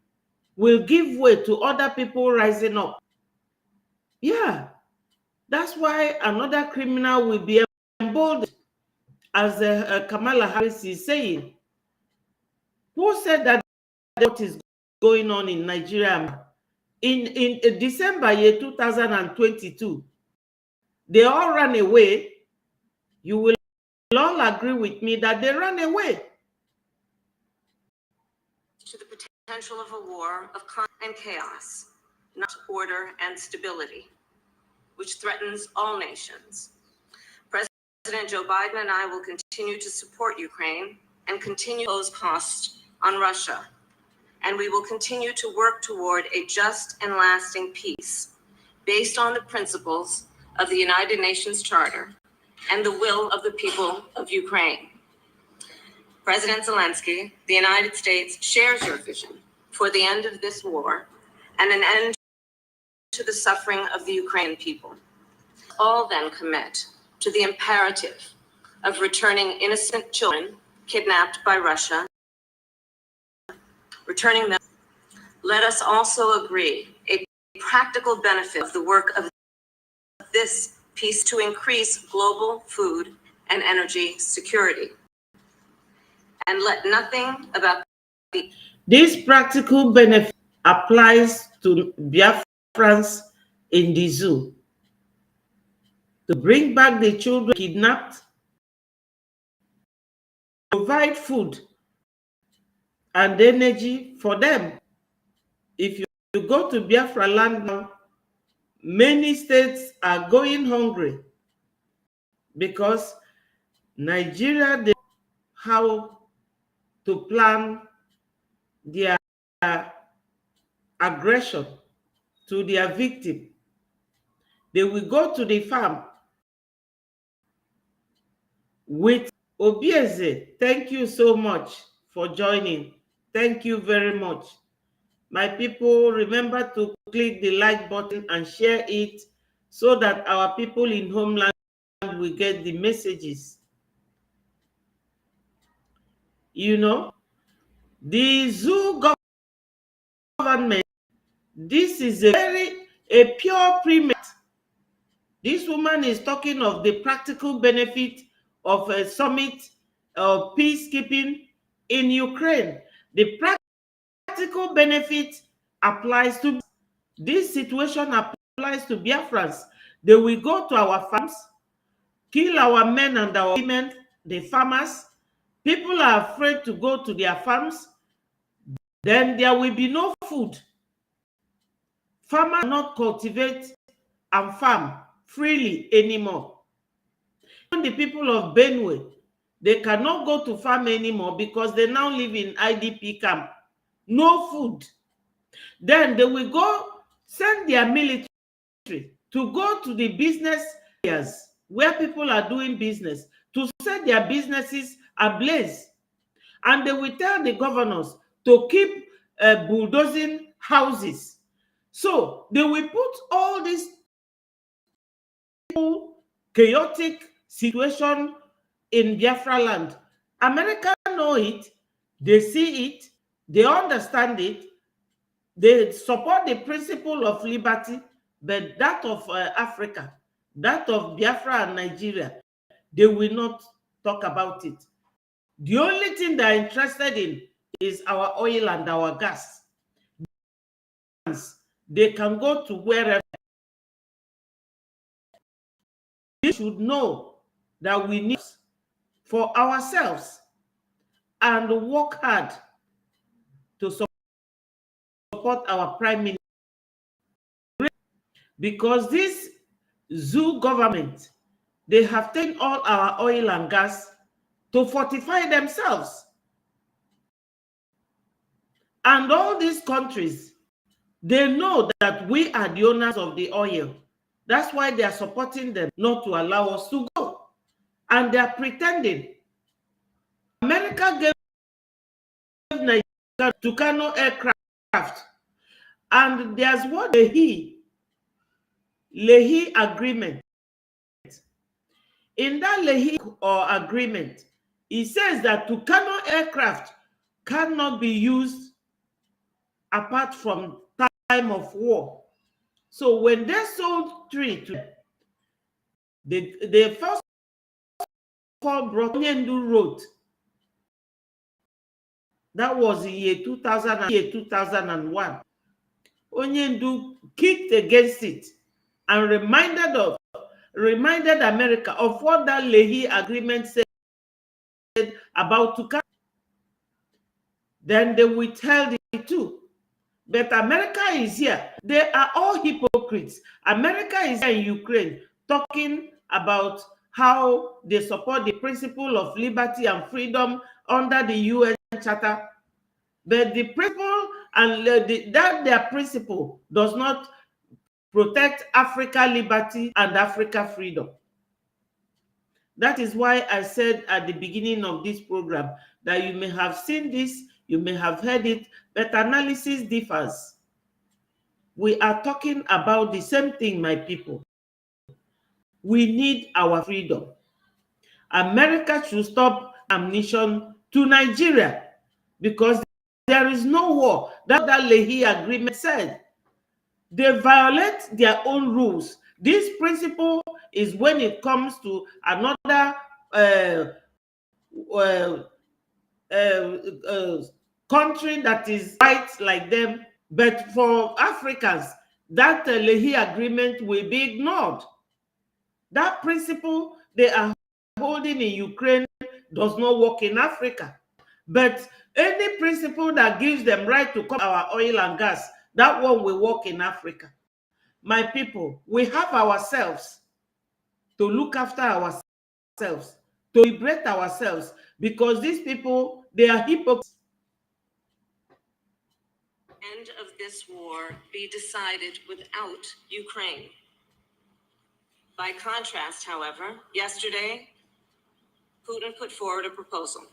Speaker 1: will give way to other people rising up. Yeah, that's why another criminal will be emboldened, as Kamala Harris is saying. Who said that what is going on in Nigeria? In December year 2022, they all ran away. You will all agree with me that they ran away.
Speaker 7: To the potential of a war of conflict and chaos, not order and stability, which threatens all nations. President Joe Biden and I will continue to support Ukraine and continue to impose costs on Russia. And we will continue to work toward a just and lasting peace based on the principles of the United Nations Charter and the will of the people of Ukraine. President Zelensky, the United States shares your vision for the end of this war and an end to the suffering of the Ukrainian people. All then commit to the imperative of returning innocent children kidnapped by Russia, returning them. Let us also agree a practical benefit of the work of this peace to increase global food and energy security. And let nothing about
Speaker 1: this practical benefit applies to Biafrans in the zoo. To bring back the children kidnapped, provide food and energy for them. If you go to Biafra land now, many states are going hungry because Nigeria, they know how to plan their aggression to their victim. They will go to the farm with Obieze. Thank you so much for joining. Thank you very much. My people, remember to click the like button and share it so that our people in homeland will get the messages. You know, the zoo government, this is a pure primate. This woman is talking of the practical benefit of a summit of peacekeeping in Ukraine. The practical benefit applies to this situation, applies to Biafrans. They will go to our farms, kill our men and our women, the farmers. People are afraid to go to their farms. Then there will be no food. Farmers cannot cultivate and farm freely anymore. Even the people of Benue, they cannot go to farm anymore because they now live in IDP camp. No food. Then they will go send their military to go to the business areas where people are doing business to set their businesses ablaze. And they will tell the governors to keep bulldozing houses. So they will put all this chaotic situation in Biafra land. America know it, they see it, they understand it, they support the principle of liberty, but that of Africa, that of Biafra and Nigeria, they will not talk about it. The only thing they're interested in is our oil and our gas. They can go to wherever. We should know that we need for ourselves and work hard to support our prime minister, because this zoo government, they have taken all our oil and gas to fortify themselves. And all these countries, they know that we are the owners of the oil. That's why they are supporting them not to allow us to go. And they are pretending. America gave Nigeria Tucano aircraft. And there's what Lehi agreement. In that Lehi agreement, it says that Tucano aircraft cannot be used apart from time of war. So when they sold 3 to them, they first called Onyendu Road. That was the year 2001. Onyendu kicked against it and reminded America of what that Lehi agreement said about Tucano. Then they withheld it too. But America is here. They are all hypocrites. America is here in Ukraine talking about how they support the principle of liberty and freedom under the UN Charter. But the principle and their principle does not protect Africa liberty and Africa freedom. That is why I said at the beginning of this program that you may have seen this, you may have heard it, but analysis differs. We are talking about the same thing, my people. We need our freedom. America should stop ammunition to Nigeria because there is no war. That Lehi agreement said. They violate their own rules. This principle is when it comes to another country that is white like them, but for Africans, that Lehi agreement will be ignored. That principle they are holding in Ukraine does not work in Africa. But any principle that gives them right to come our oil and gas, that one will work in Africa. My people, we have ourselves to look after ourselves, to liberate ourselves, because these people, they are hypocrites.
Speaker 7: End of this war be decided without Ukraine. By contrast, however, yesterday, Putin put forward a proposal.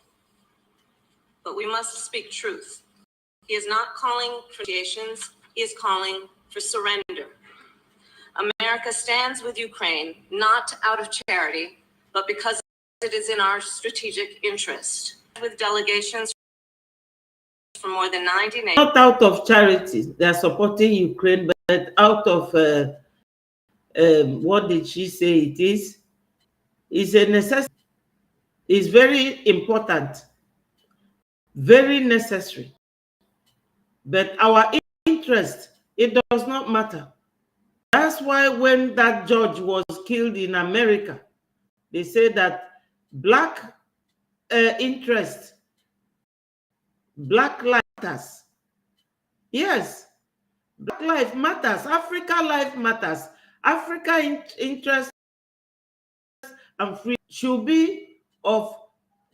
Speaker 7: But we must speak truth. He is not calling for negotiations, he is calling for surrender. America stands with Ukraine, not out of charity, but because it is in our strategic interest. With delegations from more than 90 nations.
Speaker 1: Not out of charity, they are supporting Ukraine, but out of, what did she say it is? It's a necessity. It's very important, very necessary. But our interest, it does not matter. That's why when that judge was killed in America, they say that black interest, black life matters. Yes, black life matters. Africa life matters. Africa interest and freedom should be of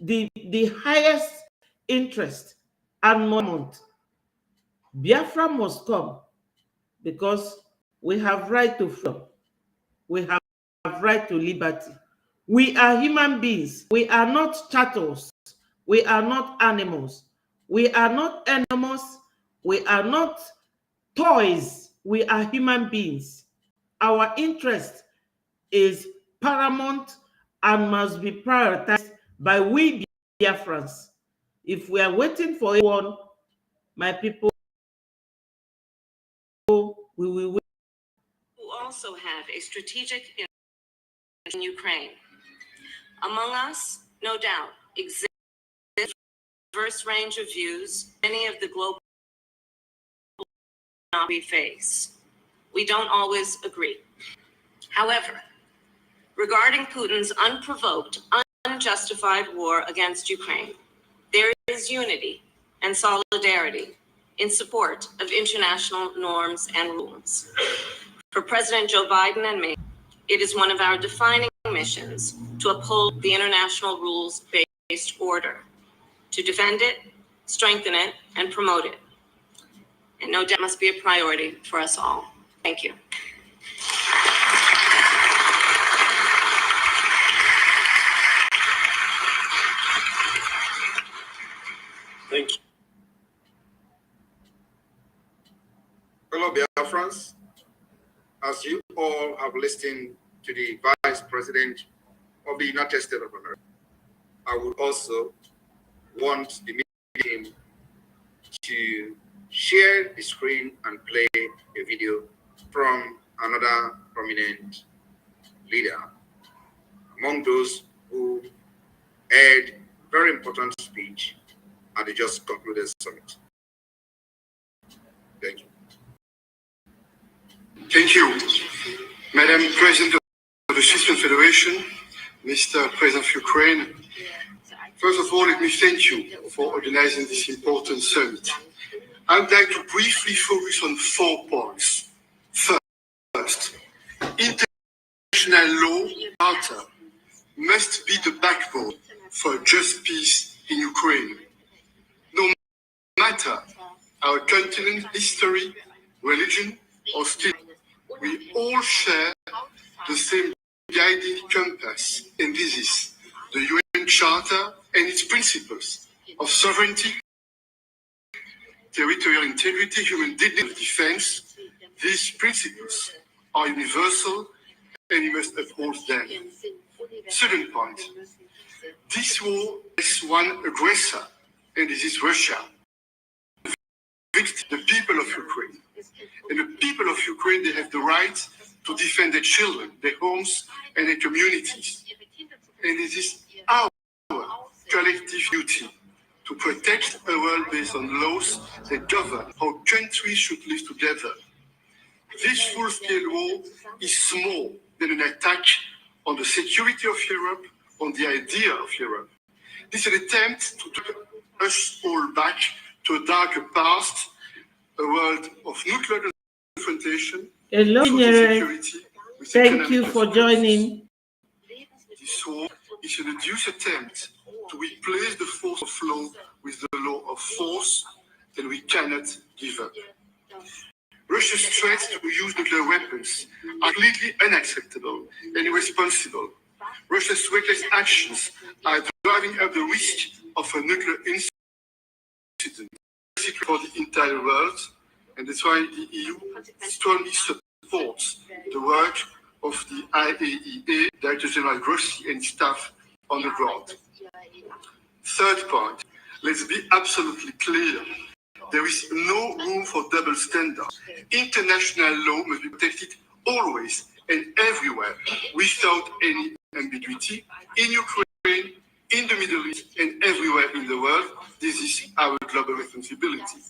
Speaker 1: the highest interest and moment. Biafra must come because we have right to freedom. We have right to liberty. We are human beings. We are not chattels. We are not animals. We are not animals. We are not toys. We are human beings. Our interest is paramount and must be prioritized by we Biafrans. If we are waiting for anyone, my people, we will wait.
Speaker 7: Who also have a strategic interest in Ukraine. Among us, no doubt, exists diverse range of views, many of the global we face. We don't always agree. However, regarding Putin's unprovoked, unjustified war against Ukraine, there is unity and solidarity in support of international norms and rules. For President Joe Biden and me, it is one of our defining missions to uphold the international rules-based order, to defend it, strengthen it, and promote it. And no doubt must be a priority for us all. Thank you.
Speaker 6: Thank you.
Speaker 2: Fellow Biafrans, as you all have listened to the Vice President of the United States of America, I would also want the meeting to share the screen and play a video from another prominent leader among those who had very important speech at the just concluded summit. Thank you.
Speaker 8: Thank you, Madam President of the Swiss Confederation, Mr. President of Ukraine. First of all, let me thank you for organizing this important summit. I would like to briefly focus on 4 points. First, international law charter must be the backbone for a just peace in Ukraine. No matter our continent, history, religion, or state, we all share the same guiding compass, and this is the UN Charter and its principles of sovereignty, territorial integrity, human dignity, and defense. These principles are universal, and we must uphold them. Second point, this war has one aggressor, and this is Russia. The people of Ukraine. And the people of Ukraine, they have the right to defend their children, their homes, and their communities. And it is our collective duty to protect a world based on laws that govern how countries should live together. This full-scale war is more than an attack on the security of Europe, on the idea of Europe. This is an attempt to take us all back to a darker past, a world of nuclear confrontation,
Speaker 1: Hello,
Speaker 8: food insecurity, with
Speaker 1: thank you
Speaker 8: economic
Speaker 1: for
Speaker 8: consequences.
Speaker 1: joining.
Speaker 8: This war is a reduced attempt to replace the force of law with the law of force, and we cannot give up. Russia's threats to use nuclear weapons are completely unacceptable and irresponsible. Russia's reckless actions are driving up the risk of a nuclear incident for the entire world, and that's why the EU strongly supports the work of the IAEA, Director General Grossi and staff on the ground. Third point, let's be absolutely clear. There is no room for double standards. International law must be protected always and everywhere without any ambiguity. In Ukraine, in the Middle East, and everywhere in the world, this is our global responsibility.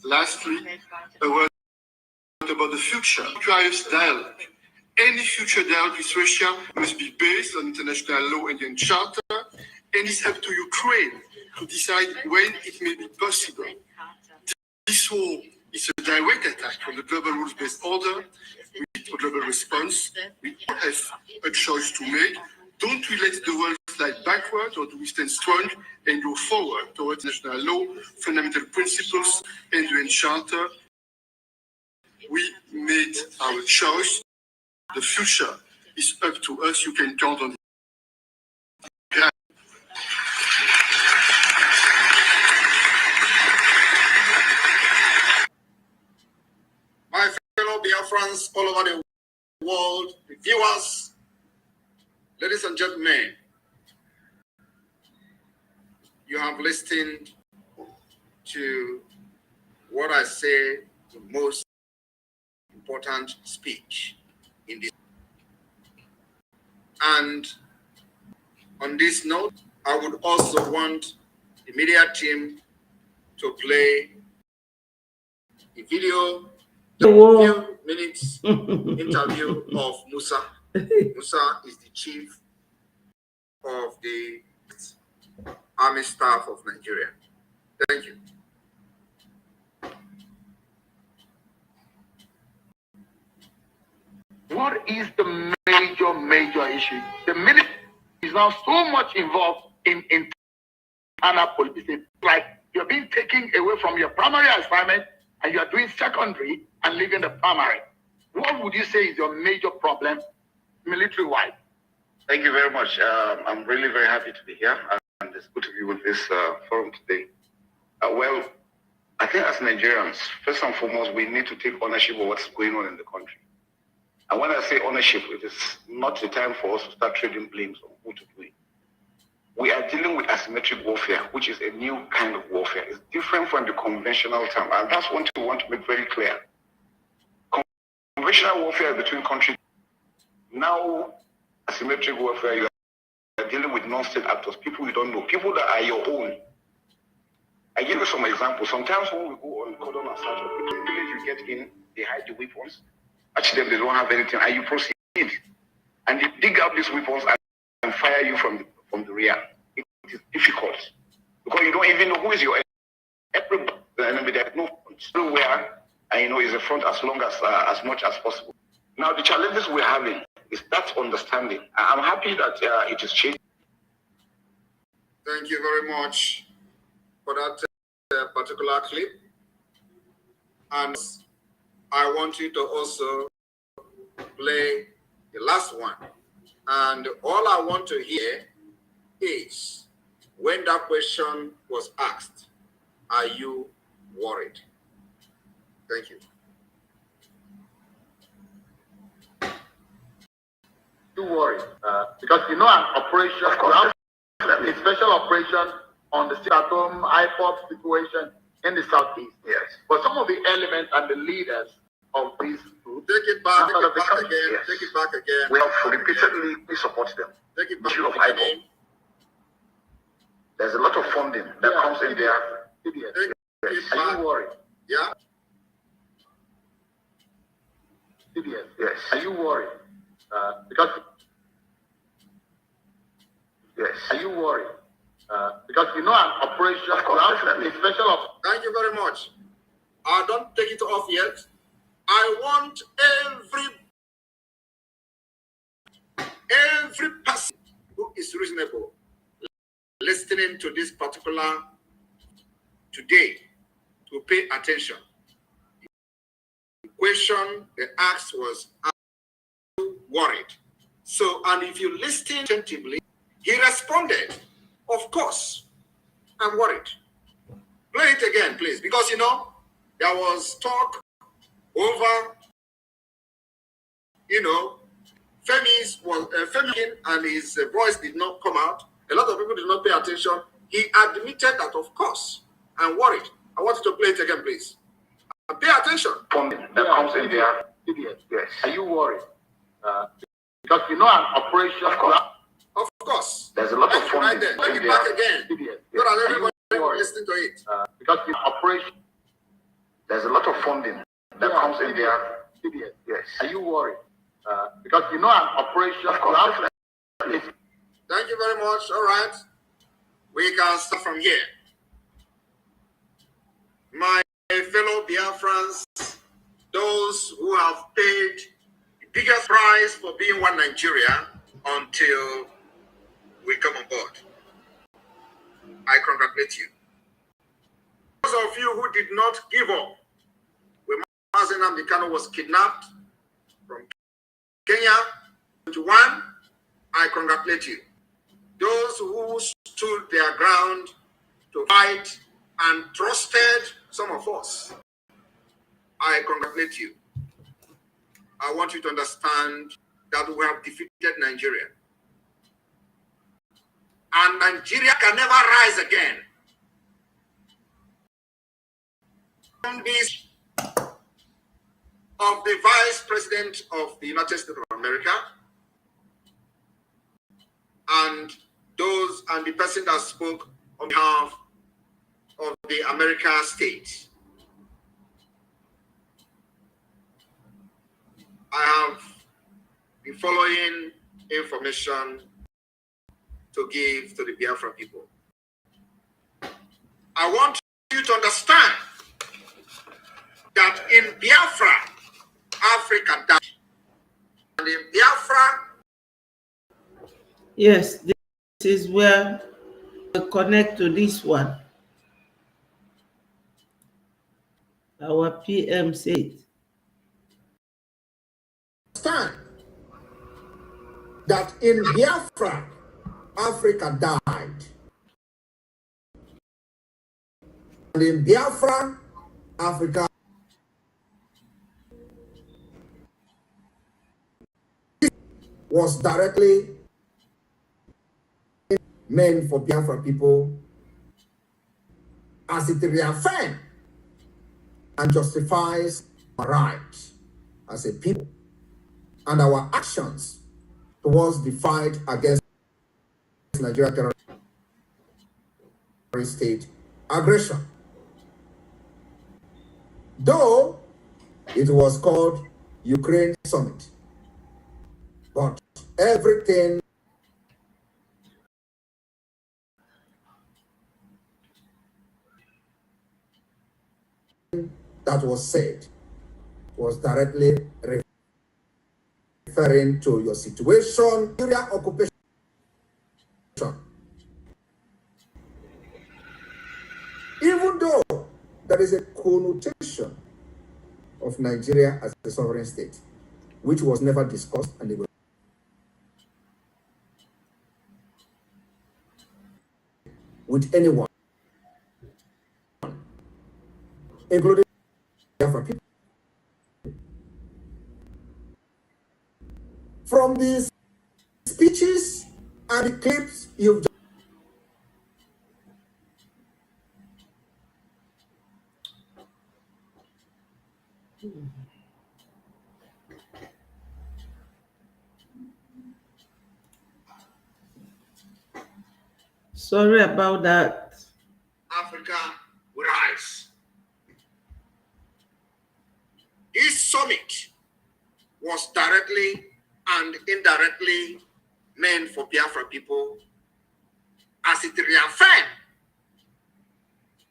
Speaker 8: Lastly, a word about the future. It requires dialogue. Any future dialogue with Russia must be based on international law and the Charter, and it's up to Ukraine to decide when it may be possible. This war is a direct attack on the global rules-based order. We need a global response. We all have a choice to make. Don't we let the world slide backward, or do we stand strong and go forward towards international law, fundamental principles, and the UN Charter? We made our choice. The future is up to us. You can count on it.
Speaker 2: My fellow Biafrans all over the world, the viewers, ladies and gentlemen, you have listened to what I say, the most important speech in this. And on this note, I would also want the media team to play a video, few minutes interview of Musa. Musa is the chief of the Army Staff of Nigeria. Thank you.
Speaker 9: What is the major issue? The military is now so much involved in internal politics. Like you're being taken away from your primary assignment and you're doing secondary and leaving the primary. What would you say is your major problem military-wide?
Speaker 10: Thank you very much. I'm really very happy to be here, and it's good to be with this forum today. Well, I think as Nigerians, first and foremost, we need to take ownership of what's going on in the country. And when I say ownership, it is not the time for us to start trading blames on who to blame. We are dealing with asymmetric warfare, which is a new kind of warfare. It's different from the conventional term, and that's what we want to make very clear. Conventional warfare between countries. Now, asymmetric warfare, you are dealing with non-state actors, people you don't know, people that are your own. I give you some examples. Sometimes when we go on cordon assault, the village you get in, they hide the weapons. Actually, they don't have anything, and you proceed. And they dig out these weapons and fire you from the rear. It is difficult because you don't even know who is your enemy. The enemy, there's no front where, and is a front as long as much as possible. Now, the challenges we're having is that understanding. I'm happy that it is changing.
Speaker 2: Thank you very much for that particular clip. And I want you to also play the last one. And all I want to hear is when that question was asked, are you worried? Thank you.
Speaker 9: You worry because an operation, a special operation on the at-home IPOP situation in the southeast.
Speaker 10: Yes.
Speaker 9: But some of the elements and the leaders of these groups.
Speaker 2: Take it back again. Yes. Take it back again.
Speaker 10: We have repeatedly support them.
Speaker 2: Take it back
Speaker 10: issue of IPOP. There's a lot of funding that comes in there.
Speaker 9: Yes. Are you worried?
Speaker 2: Yeah.
Speaker 9: Yes. Are you worried? Because
Speaker 10: yes.
Speaker 9: Are you worried? Because an operation, a special.
Speaker 2: Thank you very much. Don't take it off yet. I want every person who is reasonable listening to this particular today to pay attention. The question they asked was, are you worried? So, and if you listen attentively, he responded, of course, I'm worried. Play it again, please, because there was talk over, Femi and his voice did not come out. A lot of people did not pay attention. He admitted that, of course, I'm worried. I want you to play it again, please. And pay attention.
Speaker 10: Funding that comes in there.
Speaker 9: Yes. Are you worried? Because an operation.
Speaker 2: Of course.
Speaker 10: There's a lot of funding.
Speaker 2: Right there. Take it back again. So that everybody will listen to it.
Speaker 9: Because the operation.
Speaker 10: There's a lot of funding that comes in there.
Speaker 9: Yes. Are you worried? Because an operation.
Speaker 2: Thank you very much. All right. We can start from here. My fellow Biafrans, those who have paid the biggest price for being one Nigeria until we come on board, I congratulate you. Those of you who did not give up when Mazi Nnamdi Kanu was kidnapped from Kenya, 21, I congratulate you. Those who stood their ground to fight and trusted some of us, I congratulate you. I want you to understand that we have defeated Nigeria. And Nigeria can never rise again. This of the Vice President of the United States of America and the person that spoke on behalf of the American state. I have the following information to give to the Biafra people. I want you to understand that in Biafra, Africa died. And in Biafra,
Speaker 1: yes, this is where we connect to this one. Our PM said.
Speaker 2: Understand that in Biafra, Africa died. And in Biafra, Africa was directly meant for Biafra people as it reaffirms and justifies our rights as a people and our actions towards the fight against Nigeria terrorist state aggression. Though it was called Ukraine Summit, but everything that was said was directly referring to your situation, Syria occupation. Even though there is a connotation of Nigeria as a sovereign state, which was never discussed and negotiated with anyone, including Biafra people. From these speeches and the clips you've just
Speaker 1: Sorry about that.
Speaker 2: Africa will rise. This summit was directly and indirectly meant for Biafra people as it reaffirms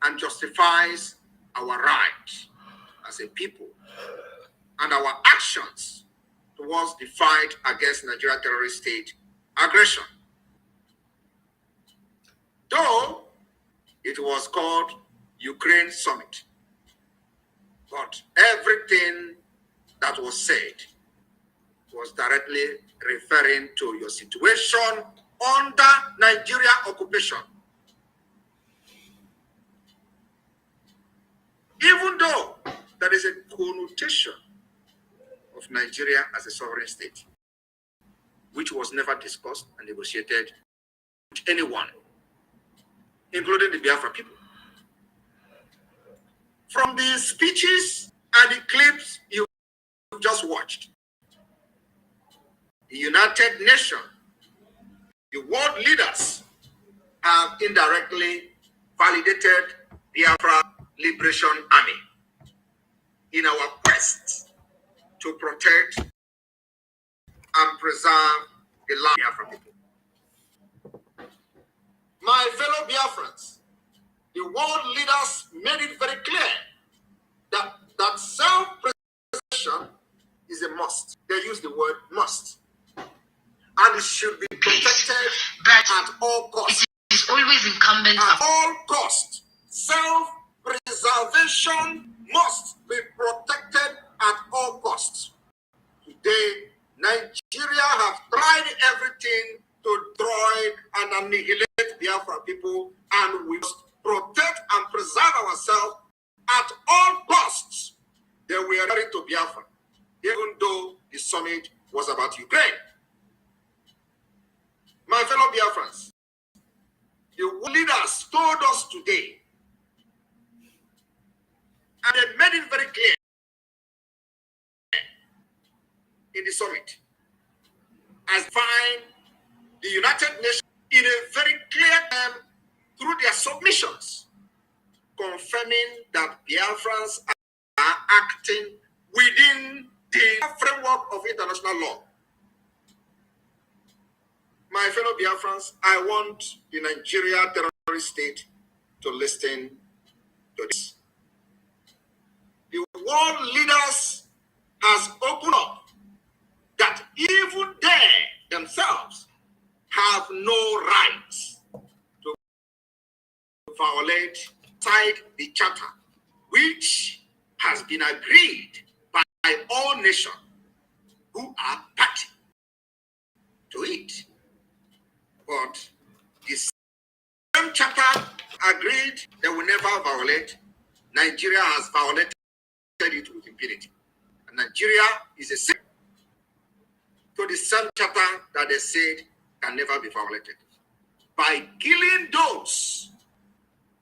Speaker 2: and justifies our rights as a people and our actions towards the fight against Nigeria terrorist state aggression. Though it was called Ukraine Summit, but everything that was said was directly referring to your situation under Nigeria occupation. Even though there is a connotation of Nigeria as a sovereign state, which was never discussed and negotiated with anyone, including the Biafra people. From the speeches and the clips you just watched, the United Nations, the world leaders have indirectly validated Biafra Liberation Army in our quest to protect and preserve the land of Biafra people. My fellow Biafrans, the world leaders made it very clear that self-preservation is a must. They use the word must. And it should be protected at all costs.
Speaker 5: It is always incumbent
Speaker 2: at all costs. Self-preservation must be protected at all costs. Today, Nigeria have tried everything to destroy and annihilate Biafra people, and we must protect and preserve ourselves at all costs. They were ready to Biafra, even though the summit was about Ukraine. My fellow Biafrans, the leaders told us today, and they made it very clear in the summit, as find the United Nations in a very clear term through their submissions confirming that Biafrans are acting within the framework of international law. My fellow Biafrans, I want the Nigeria terrorist state to listen to this. The world leaders has opened up that even they themselves have no rights to violate inside the charter, which has been agreed by all nations who are party to it. But the same charter agreed they will never violate. Nigeria has violated it with impunity. And Nigeria is a same to the same charter that they said can never be violated. By killing those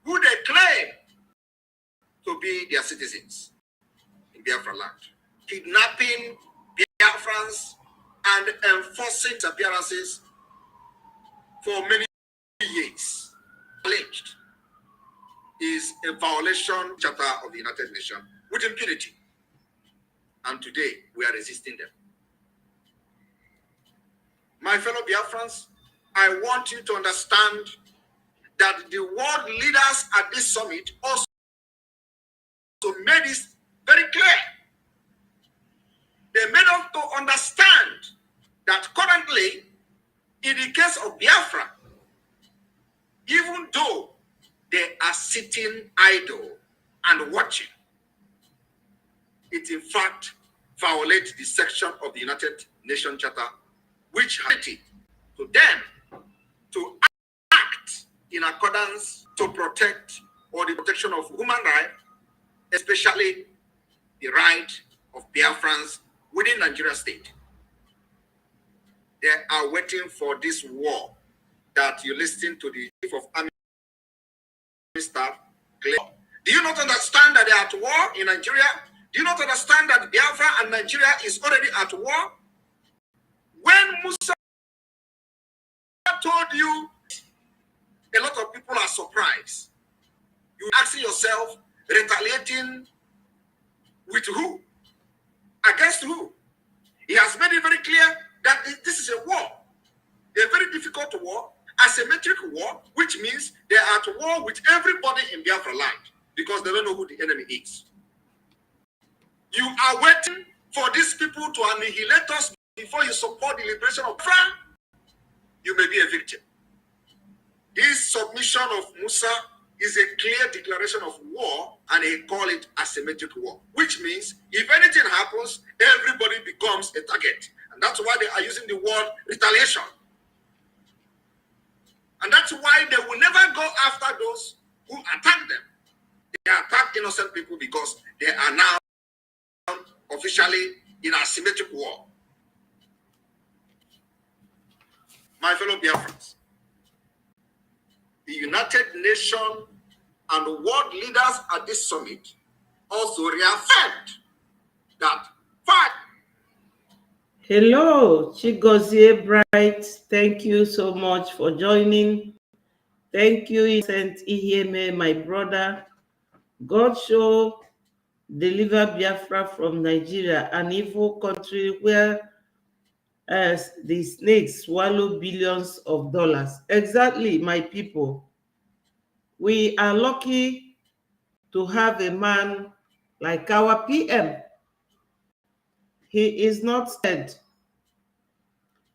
Speaker 2: who they claim to be their citizens in Biafra land, kidnapping Biafrans and enforcing disappearances for many years, alleged, is a violation of the Charter of the United Nations with impunity. And today, we are resisting them. My fellow Biafrans, I want you to understand that the world leaders at this summit also made this very clear. They made us to understand that currently, in the case of Biafra, even though they are sitting idle and watching, it in fact violates the section of the United Nations Charter, which has to them to act in accordance to protect or the protection of human rights, especially the right of Biafrans within Nigeria state. They are waiting for this war that you listen to the chief of army staff claim. Do you not understand that they are at war in Nigeria? Do you not understand that Biafra and Nigeria is already at war? When Musa told you, a lot of people are surprised. You asking yourself, retaliating with who? Against who? He has made it very clear that this is a war, a very difficult war, asymmetric war, which means they are at war with everybody in Biafra land because they don't know who the enemy is. You are waiting for these people to annihilate us before you support the liberation of Biafra. You may be a victim. This submission of Musa is a clear declaration of war, and he call it asymmetric war, which means if anything happens, everybody becomes a target. And that's why they are using the word retaliation. And that's why they will never go after those who attack them. They attack innocent people because they are now officially in asymmetric war. My fellow Biafrans, the United Nations and the world leaders at this summit also reaffirmed that fact.
Speaker 1: Hello, Chigozie Bright. Thank you so much for joining. Thank you, Innocent Iheme, my brother. God show deliver Biafra from Nigeria, an evil country where the snakes swallow billions of dollars. Exactly, my people. We are lucky to have a man like our PM. He is not scared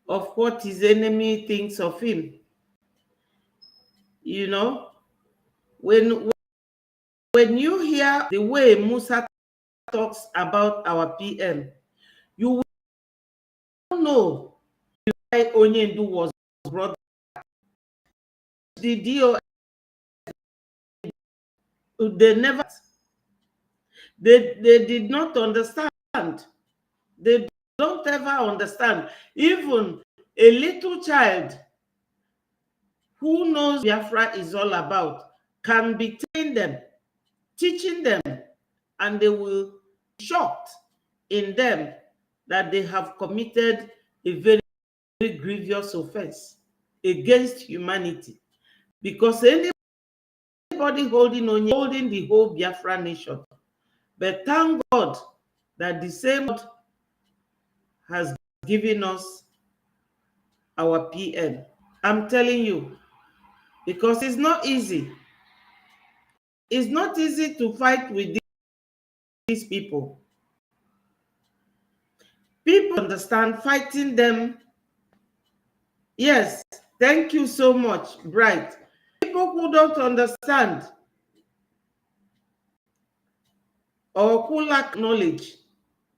Speaker 1: of what his enemy thinks of him. You know, when you hear the way Musa talks about our PM, you will know why Onyendu was brought. The DOS, they did not understand. They don't ever understand. Even a little child who knows Biafra is all about can be telling them, teaching them, and they will be shocked in them that they have committed a very, very grievous offense against humanity. Because anybody anybody holding the whole Biafra nation. But thank God that the same God has given us our PM. I'm telling you, because it's not easy. It's not easy to fight with these people. People understand fighting them. Yes, thank you so much, Bright. People who don't understand or who lack knowledge,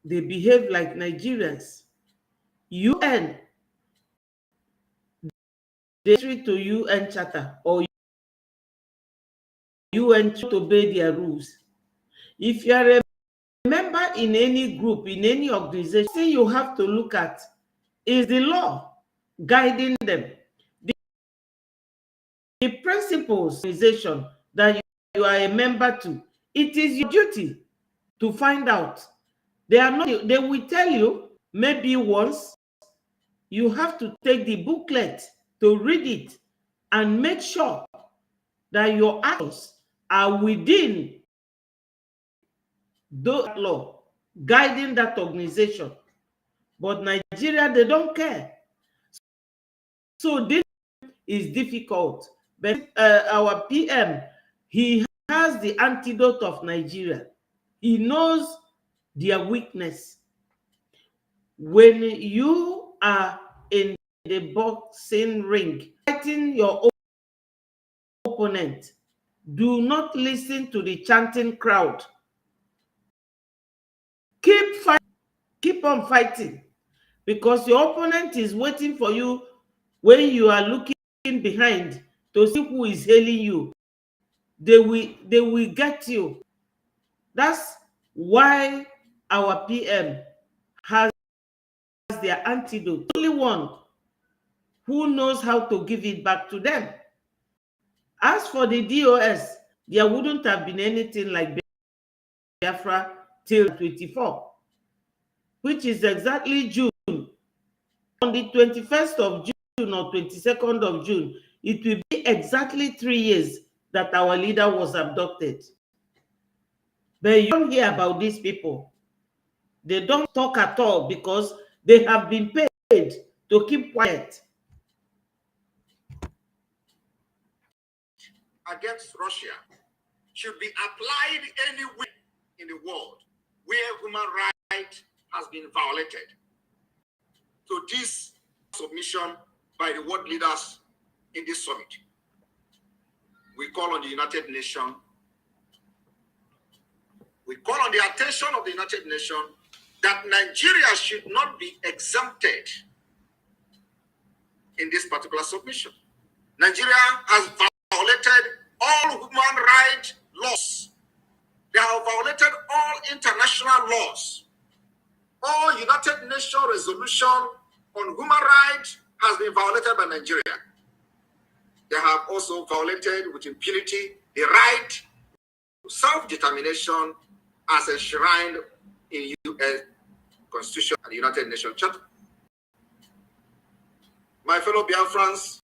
Speaker 1: they behave like Nigerians. UN, they treat to UN Charter or UN to obey their rules. If you are a member in any group, in any organization, the thing you have to look at is the law guiding them. The principles organization that you are a member to, it is your duty to find out. They will tell you maybe once. You have to take the booklet to read it and make sure that your actions are within the law guiding that organization. But Nigeria, they don't care. So this is difficult. But our PM, he has the antidote of Nigeria. He knows their weakness. When you are in the boxing ring, fighting your opponent, do not listen to the chanting crowd. Keep fighting, keep on fighting, because your opponent is waiting for you when you are looking behind to see who is hailing you. They will get you. That's why our PM has their antidote. Only one who knows how to give it back to them. As for the DOS, there wouldn't have been anything like Biafra till 24, which is exactly June. On the 21st of June or 22nd of June, it will be exactly 3 years that our leader was abducted. But you don't hear about these people. They don't talk at all because they have been paid to keep quiet.
Speaker 2: Against Russia should be applied anywhere in the world where human rights has been violated. So this submission by the world leaders in this summit, we call on the United Nations, we call on the attention of the United Nations that Nigeria should not be exempted in this particular submission. Nigeria has violated all human rights laws. They have violated all international laws. All United Nations resolution on human rights has been violated by Nigeria. They have also violated with impunity the right to self-determination as enshrined in U.S. Constitution and the United Nations Charter. My fellow Biafrans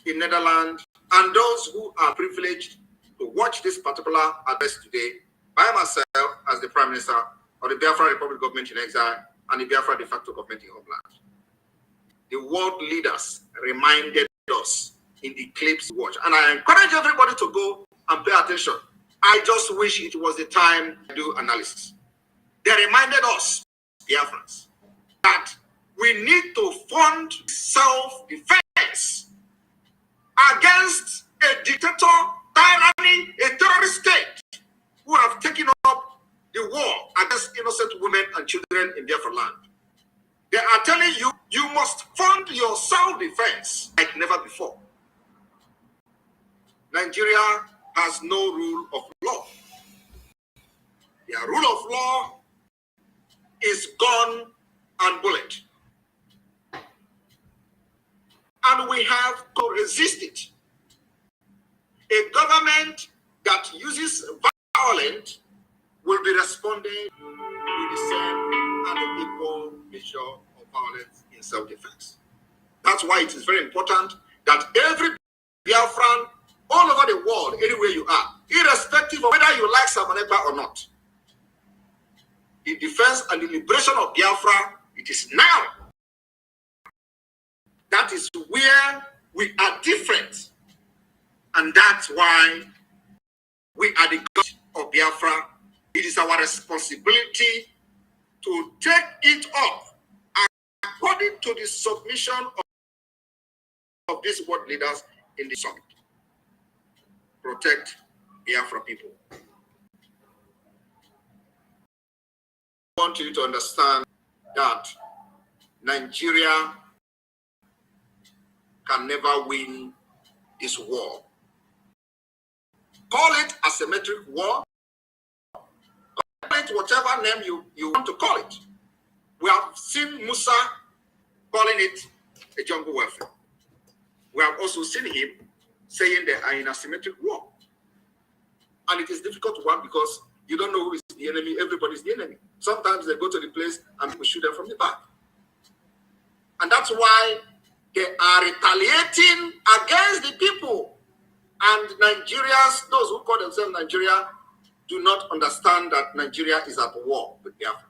Speaker 2: in Netherlands and those who are privileged to watch this particular address today, by myself as the Prime Minister of the Biafra Republic Government in Exile and the Biafra de facto government in Homeland. The world leaders reminded us in the clips we watch. And I encourage everybody to go and pay attention. I just wish it was the time to do analysis. They reminded us, Biafrans, that we need to fund self-defense against a dictator, tyranny, a terrorist state who have taken up the war against innocent women and children in Biafra land. They are telling you, you must fund your self-defense like never before. Nigeria has no rule of law. Their rule of law is gun and bullet. And we have to resist it. A government that uses violence will be responding with the same and equal measure of violence in self-defense. That's why it is very important that every Biafran all over the world, anywhere you are, Amanekpa or not. The defense and the liberation of Biafra, it is now. That is where we are different. And that's why we are the God of Biafra. It is our responsibility to take it up according to the submission of these world leaders in the summit. Protect Biafra people. I want you to understand that Nigeria can never win this war. Call it asymmetric war. Call it whatever name you want to call it. We have seen Musa calling it a jungle warfare. We have also seen him saying they are in asymmetric war. And it is difficult to work because you don't know who is the enemy. Everybody is the enemy. Sometimes they go to the place and people shoot them from the back. And that's why they are retaliating against the people. And Nigerians, those who call themselves Nigeria, do not understand that Nigeria is at war with Biafra.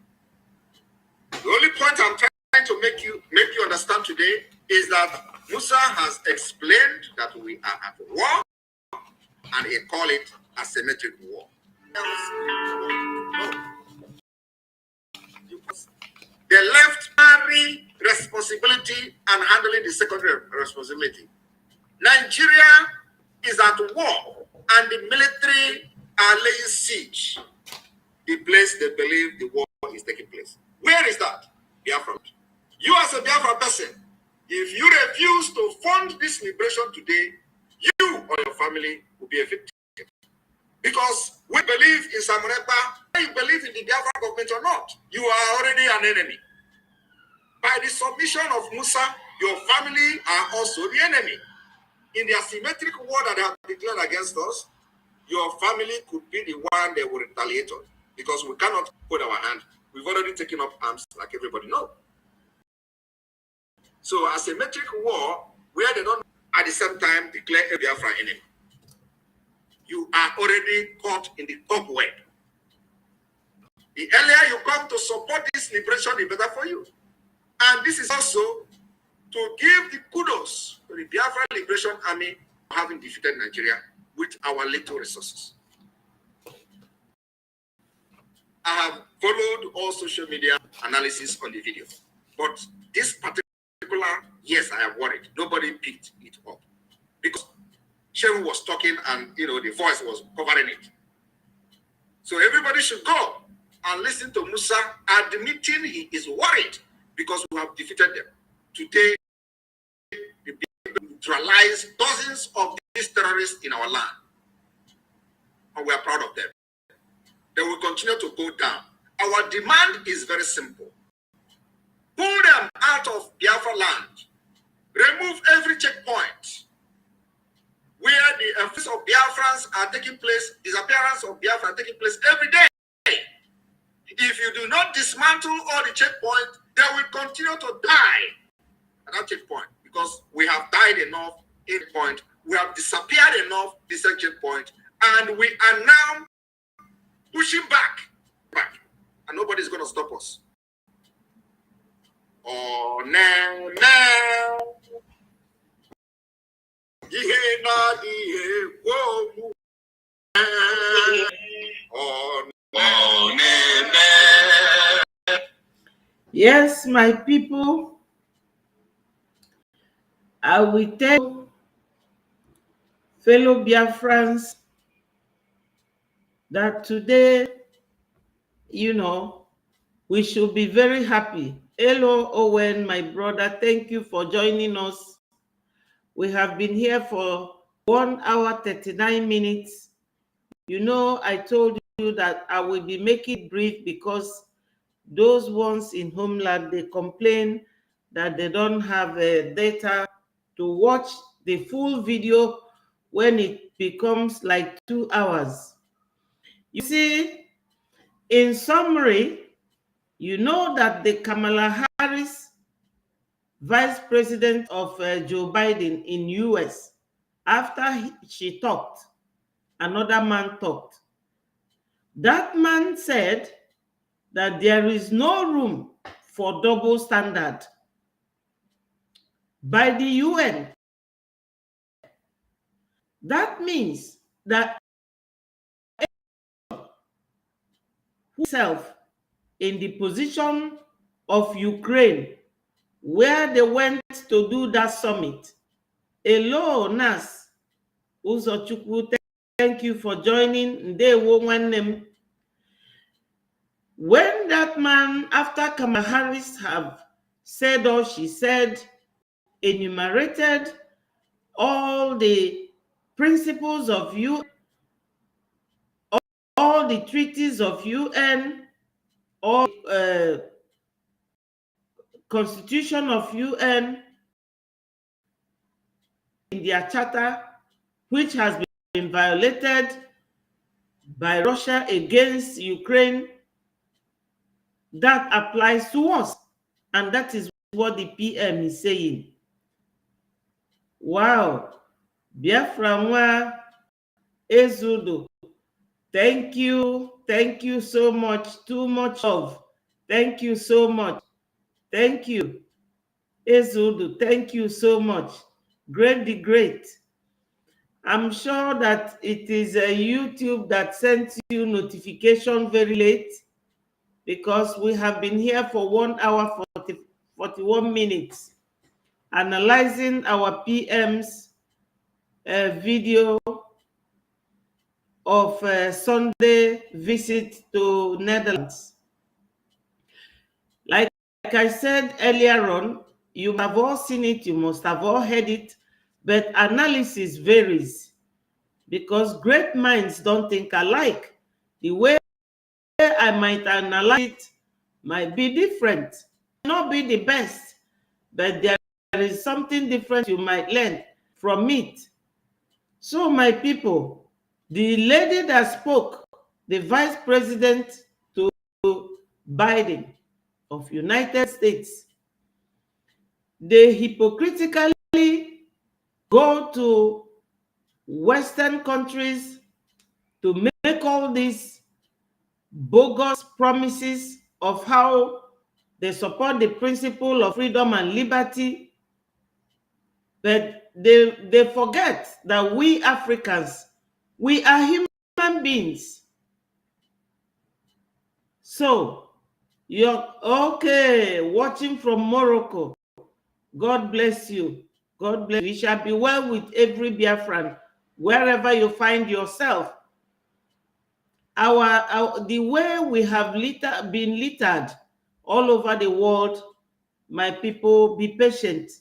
Speaker 2: The only point I'm trying to make you understand today is that Musa has explained that we are at war, and he call it asymmetric war. No. They left primary responsibility and handling the secondary responsibility. Nigeria is at war, and the military are laying siege the place they believe the war is taking place. Where is that? Biafra. You as a Biafra person, if you refuse to fund this liberation today, you or your family will be a victim. Because we believe in Samurepa, whether you believe in the Biafra government or not, you are already an enemy. By the submission of Musa, your family are also the enemy. In the asymmetric war that they have declared against us, your family could be the one they will retaliate on. Because we cannot put our hand. We've already taken up arms, like everybody knows. So asymmetric war, where they don't at the same time declare a Biafra enemy. You are already caught in the cobweb. The earlier you come to support this liberation, the better for you. And this is also to give the kudos to the Biafra Liberation Army for having defeated Nigeria with our little resources. I have followed all social media analysis on the video, but this particular, yes, I am worried. Nobody picked it up because Shehu was talking and the voice was covering it. So everybody should go and listen to Musa admitting he is worried because we have defeated them. Today, we neutralize dozens of these terrorists in our land, and we are proud of them. They will continue to go down. Our demand is very simple. Pull them out of Biafra land. Remove every checkpoint where the affairs of Biafrans are taking place, disappearance of Biafra are taking place every day. If you do not dismantle all the checkpoints, they will continue to die at that checkpoint because we have died enough in the point, we have disappeared enough this checkpoint, and we are now pushing back, and nobody's going to stop us. Oh, now.
Speaker 1: Yes, my people, I will tell fellow Biafrans that today, we should be very happy. Hello, Owen, my brother. Thank you for joining us. We have been here for 1 hour, 39 minutes. I told you that I will be making it brief because those ones in homeland, they complain that they don't have data to watch the full video when it becomes like 2 hours. You see, in summary, that the Kamala Harris, vice president of Joe Biden in US, after she talked, another man talked. That man said that there is no room for double standard by the UN. That means that himself in the position of Ukraine, where they went to do that summit. Hello, Nas Uzochukwu, thank you for joining. When that man, after Kamala Harris have said all she said, enumerated all the principles of UN, all the treaties of UN, all constitution of UN in their charter, which has been violated by Russia against Ukraine, that applies to us. And that is what the PM is saying. Wow. Biafra Ezudo. Thank you. Thank you so much. Too much of. Thank you so much. Thank you. Ezudo, thank you so much. Great the great. I'm sure that it is a YouTube that sent you notification very late, because we have been here for 1 hour 41 minutes analyzing our PM's video of Sunday visit to Netherlands. Like I said earlier on, you have all seen it, you must have all heard it, but analysis varies because great minds don't think alike. The way I might analyze it might be different, not be the best, but there is something different you might learn from it. So my people, the lady that spoke, the vice president to Biden of United States, they hypocritically go to Western countries to make all these bogus promises of how they support the principle of freedom and liberty, but they forget that we Africans, we are human beings. So you're okay, watching from Morocco. God bless you. God bless you. It shall be well with every Biafran, wherever you find yourself. The way we have been littered all over the world, my people, be patient.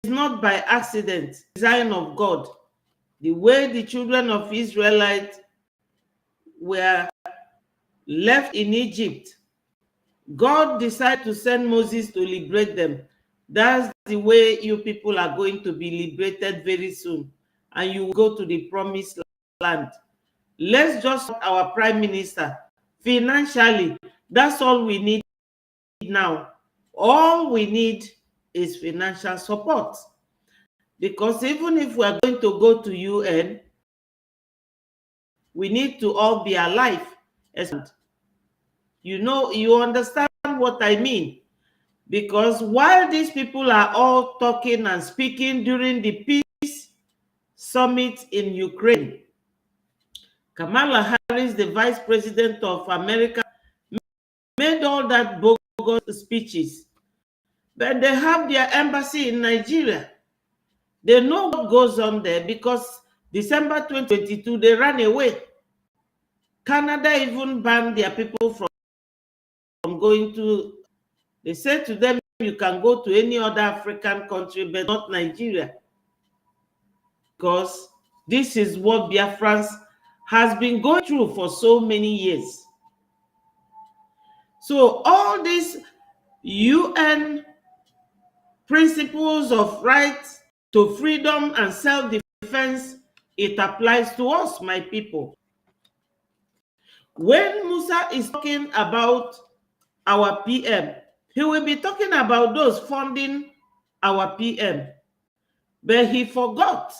Speaker 1: It's not by accident, design of God. The way the children of Israelites were left in Egypt, God decided to send Moses to liberate them. That's the way you people are going to be liberated very soon, and you will go to the promised land. Let's just support our prime minister financially. That's all we need now. All we need is financial support, because even if we are going to go to UN, we need to all be alive. You understand what I mean? Because while these people are all talking and speaking during the peace summit in Ukraine, Kamala Harris, the vice president of America, made all that bogus speeches. But they have their embassy in Nigeria. They know what goes on there, because December 2022, they ran away. Canada even banned their people from going to, they said to them, you can go to any other African country, but not Nigeria. Because this is what Biafra has been going through for so many years. So all these UN principles of rights to freedom and self-defense, it applies to us, my people. When Musa is talking about our PM, he will be talking about those funding our PM. But he forgot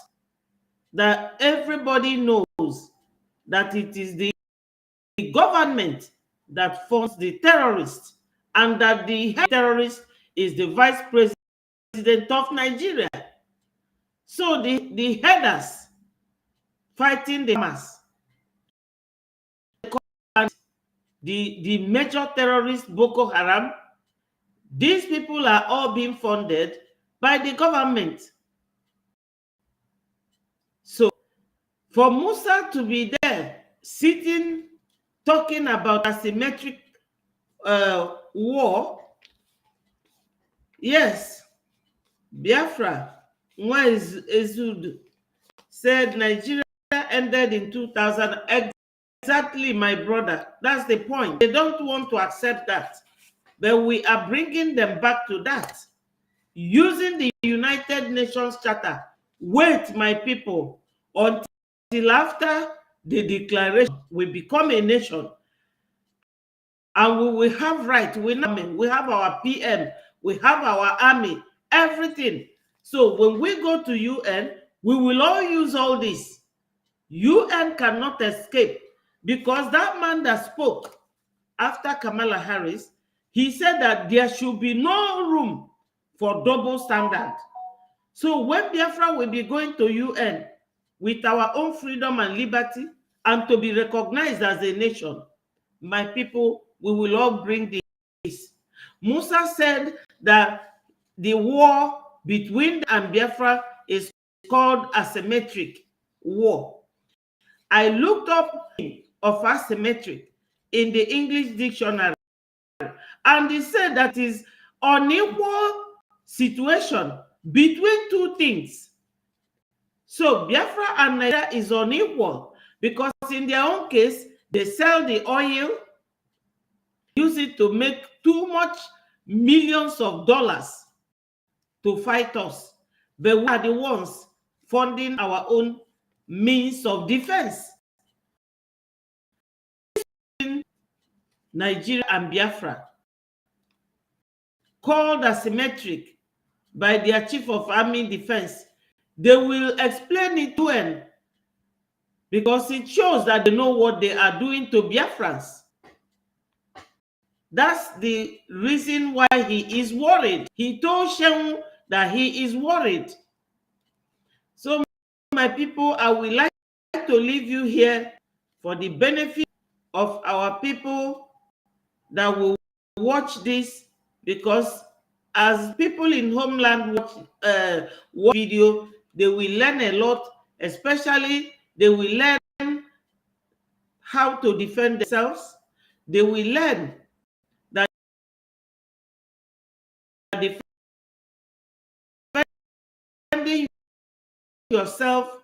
Speaker 1: that everybody knows that it is the government that funds the terrorists, and that the head terrorist is the vice president of Nigeria. So the headers fighting the Hamas, the major terrorist Boko Haram, these people are all being funded by the government. So for Musa to be there sitting talking about asymmetric war, yes, Biafra, Ezud said Nigeria ended in 2000. Exactly, my brother. That's the point. They don't want to accept that. But we are bringing them back to that. Using the United Nations Charter. Wait, my people, until after the declaration, we become a nation. And we will have right. We have our PM. We have our army. Everything. So when we go to UN, we will all use all this. UN cannot escape, because that man that spoke after Kamala Harris, he said that there should be no room for double standard. So when Biafra will be going to UN with our own freedom and liberty and to be recognized as a nation, my people, we will all bring this. Musa said that the war between and Biafra is called asymmetric war. I looked up of asymmetric in the English dictionary, and they said that is unequal situation between two things. So Biafra and Nigeria is unequal because in their own case, they sell the oil, use it to make too much millions of dollars to fight us. But we are the ones funding our own means of defense. Nigeria and Biafra, called asymmetric by their chief of army defense, they will explain it to them because it shows that they know what they are doing to Biafrans. That's the reason why he is worried. He told Shehu that he is worried. So, my people, I would like to leave you here for the benefit of our people that will watch this, because as people in homeland watch video, they will learn a lot, especially they will learn how to defend themselves. They will learn that defending yourself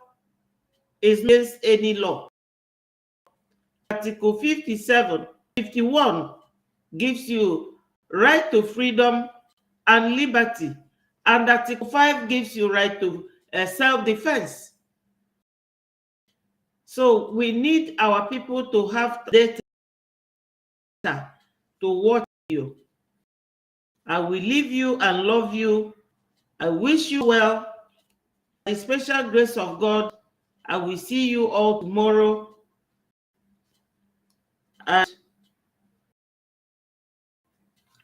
Speaker 1: is against any law. Article 57, 51 gives you right to freedom and liberty, and Article 5 gives you right to self-defense. So we need our people to have data to watch you. I will leave you and love you. I wish you well. By the special grace of God, I will see you all tomorrow. And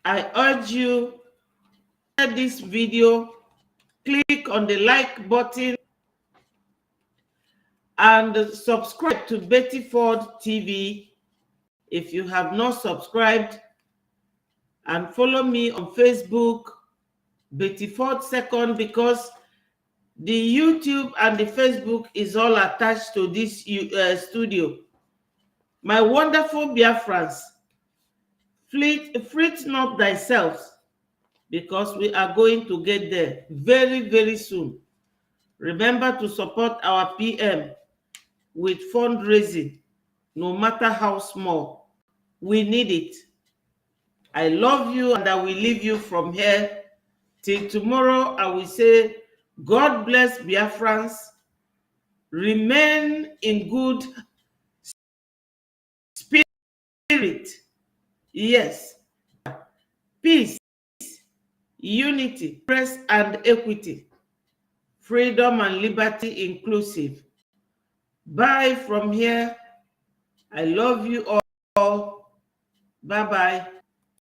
Speaker 1: I urge you, share this video, click on the like button, and subscribe to Betty Ford TV if you have not subscribed, and follow me on Facebook, Betty Ford Second, because the YouTube and the Facebook is all attached to this studio. My wonderful Biafrans, fret not thyself, because we are going to get there very, very soon. Remember to support our PM with fundraising, no matter how small. We need it. I love you, and I will leave you from here. Till tomorrow, I will say, God bless Biafrans. Remain in good spirit. Yes. Peace, unity, press and equity, freedom and liberty inclusive. Bye from here. I love you all. Bye-bye.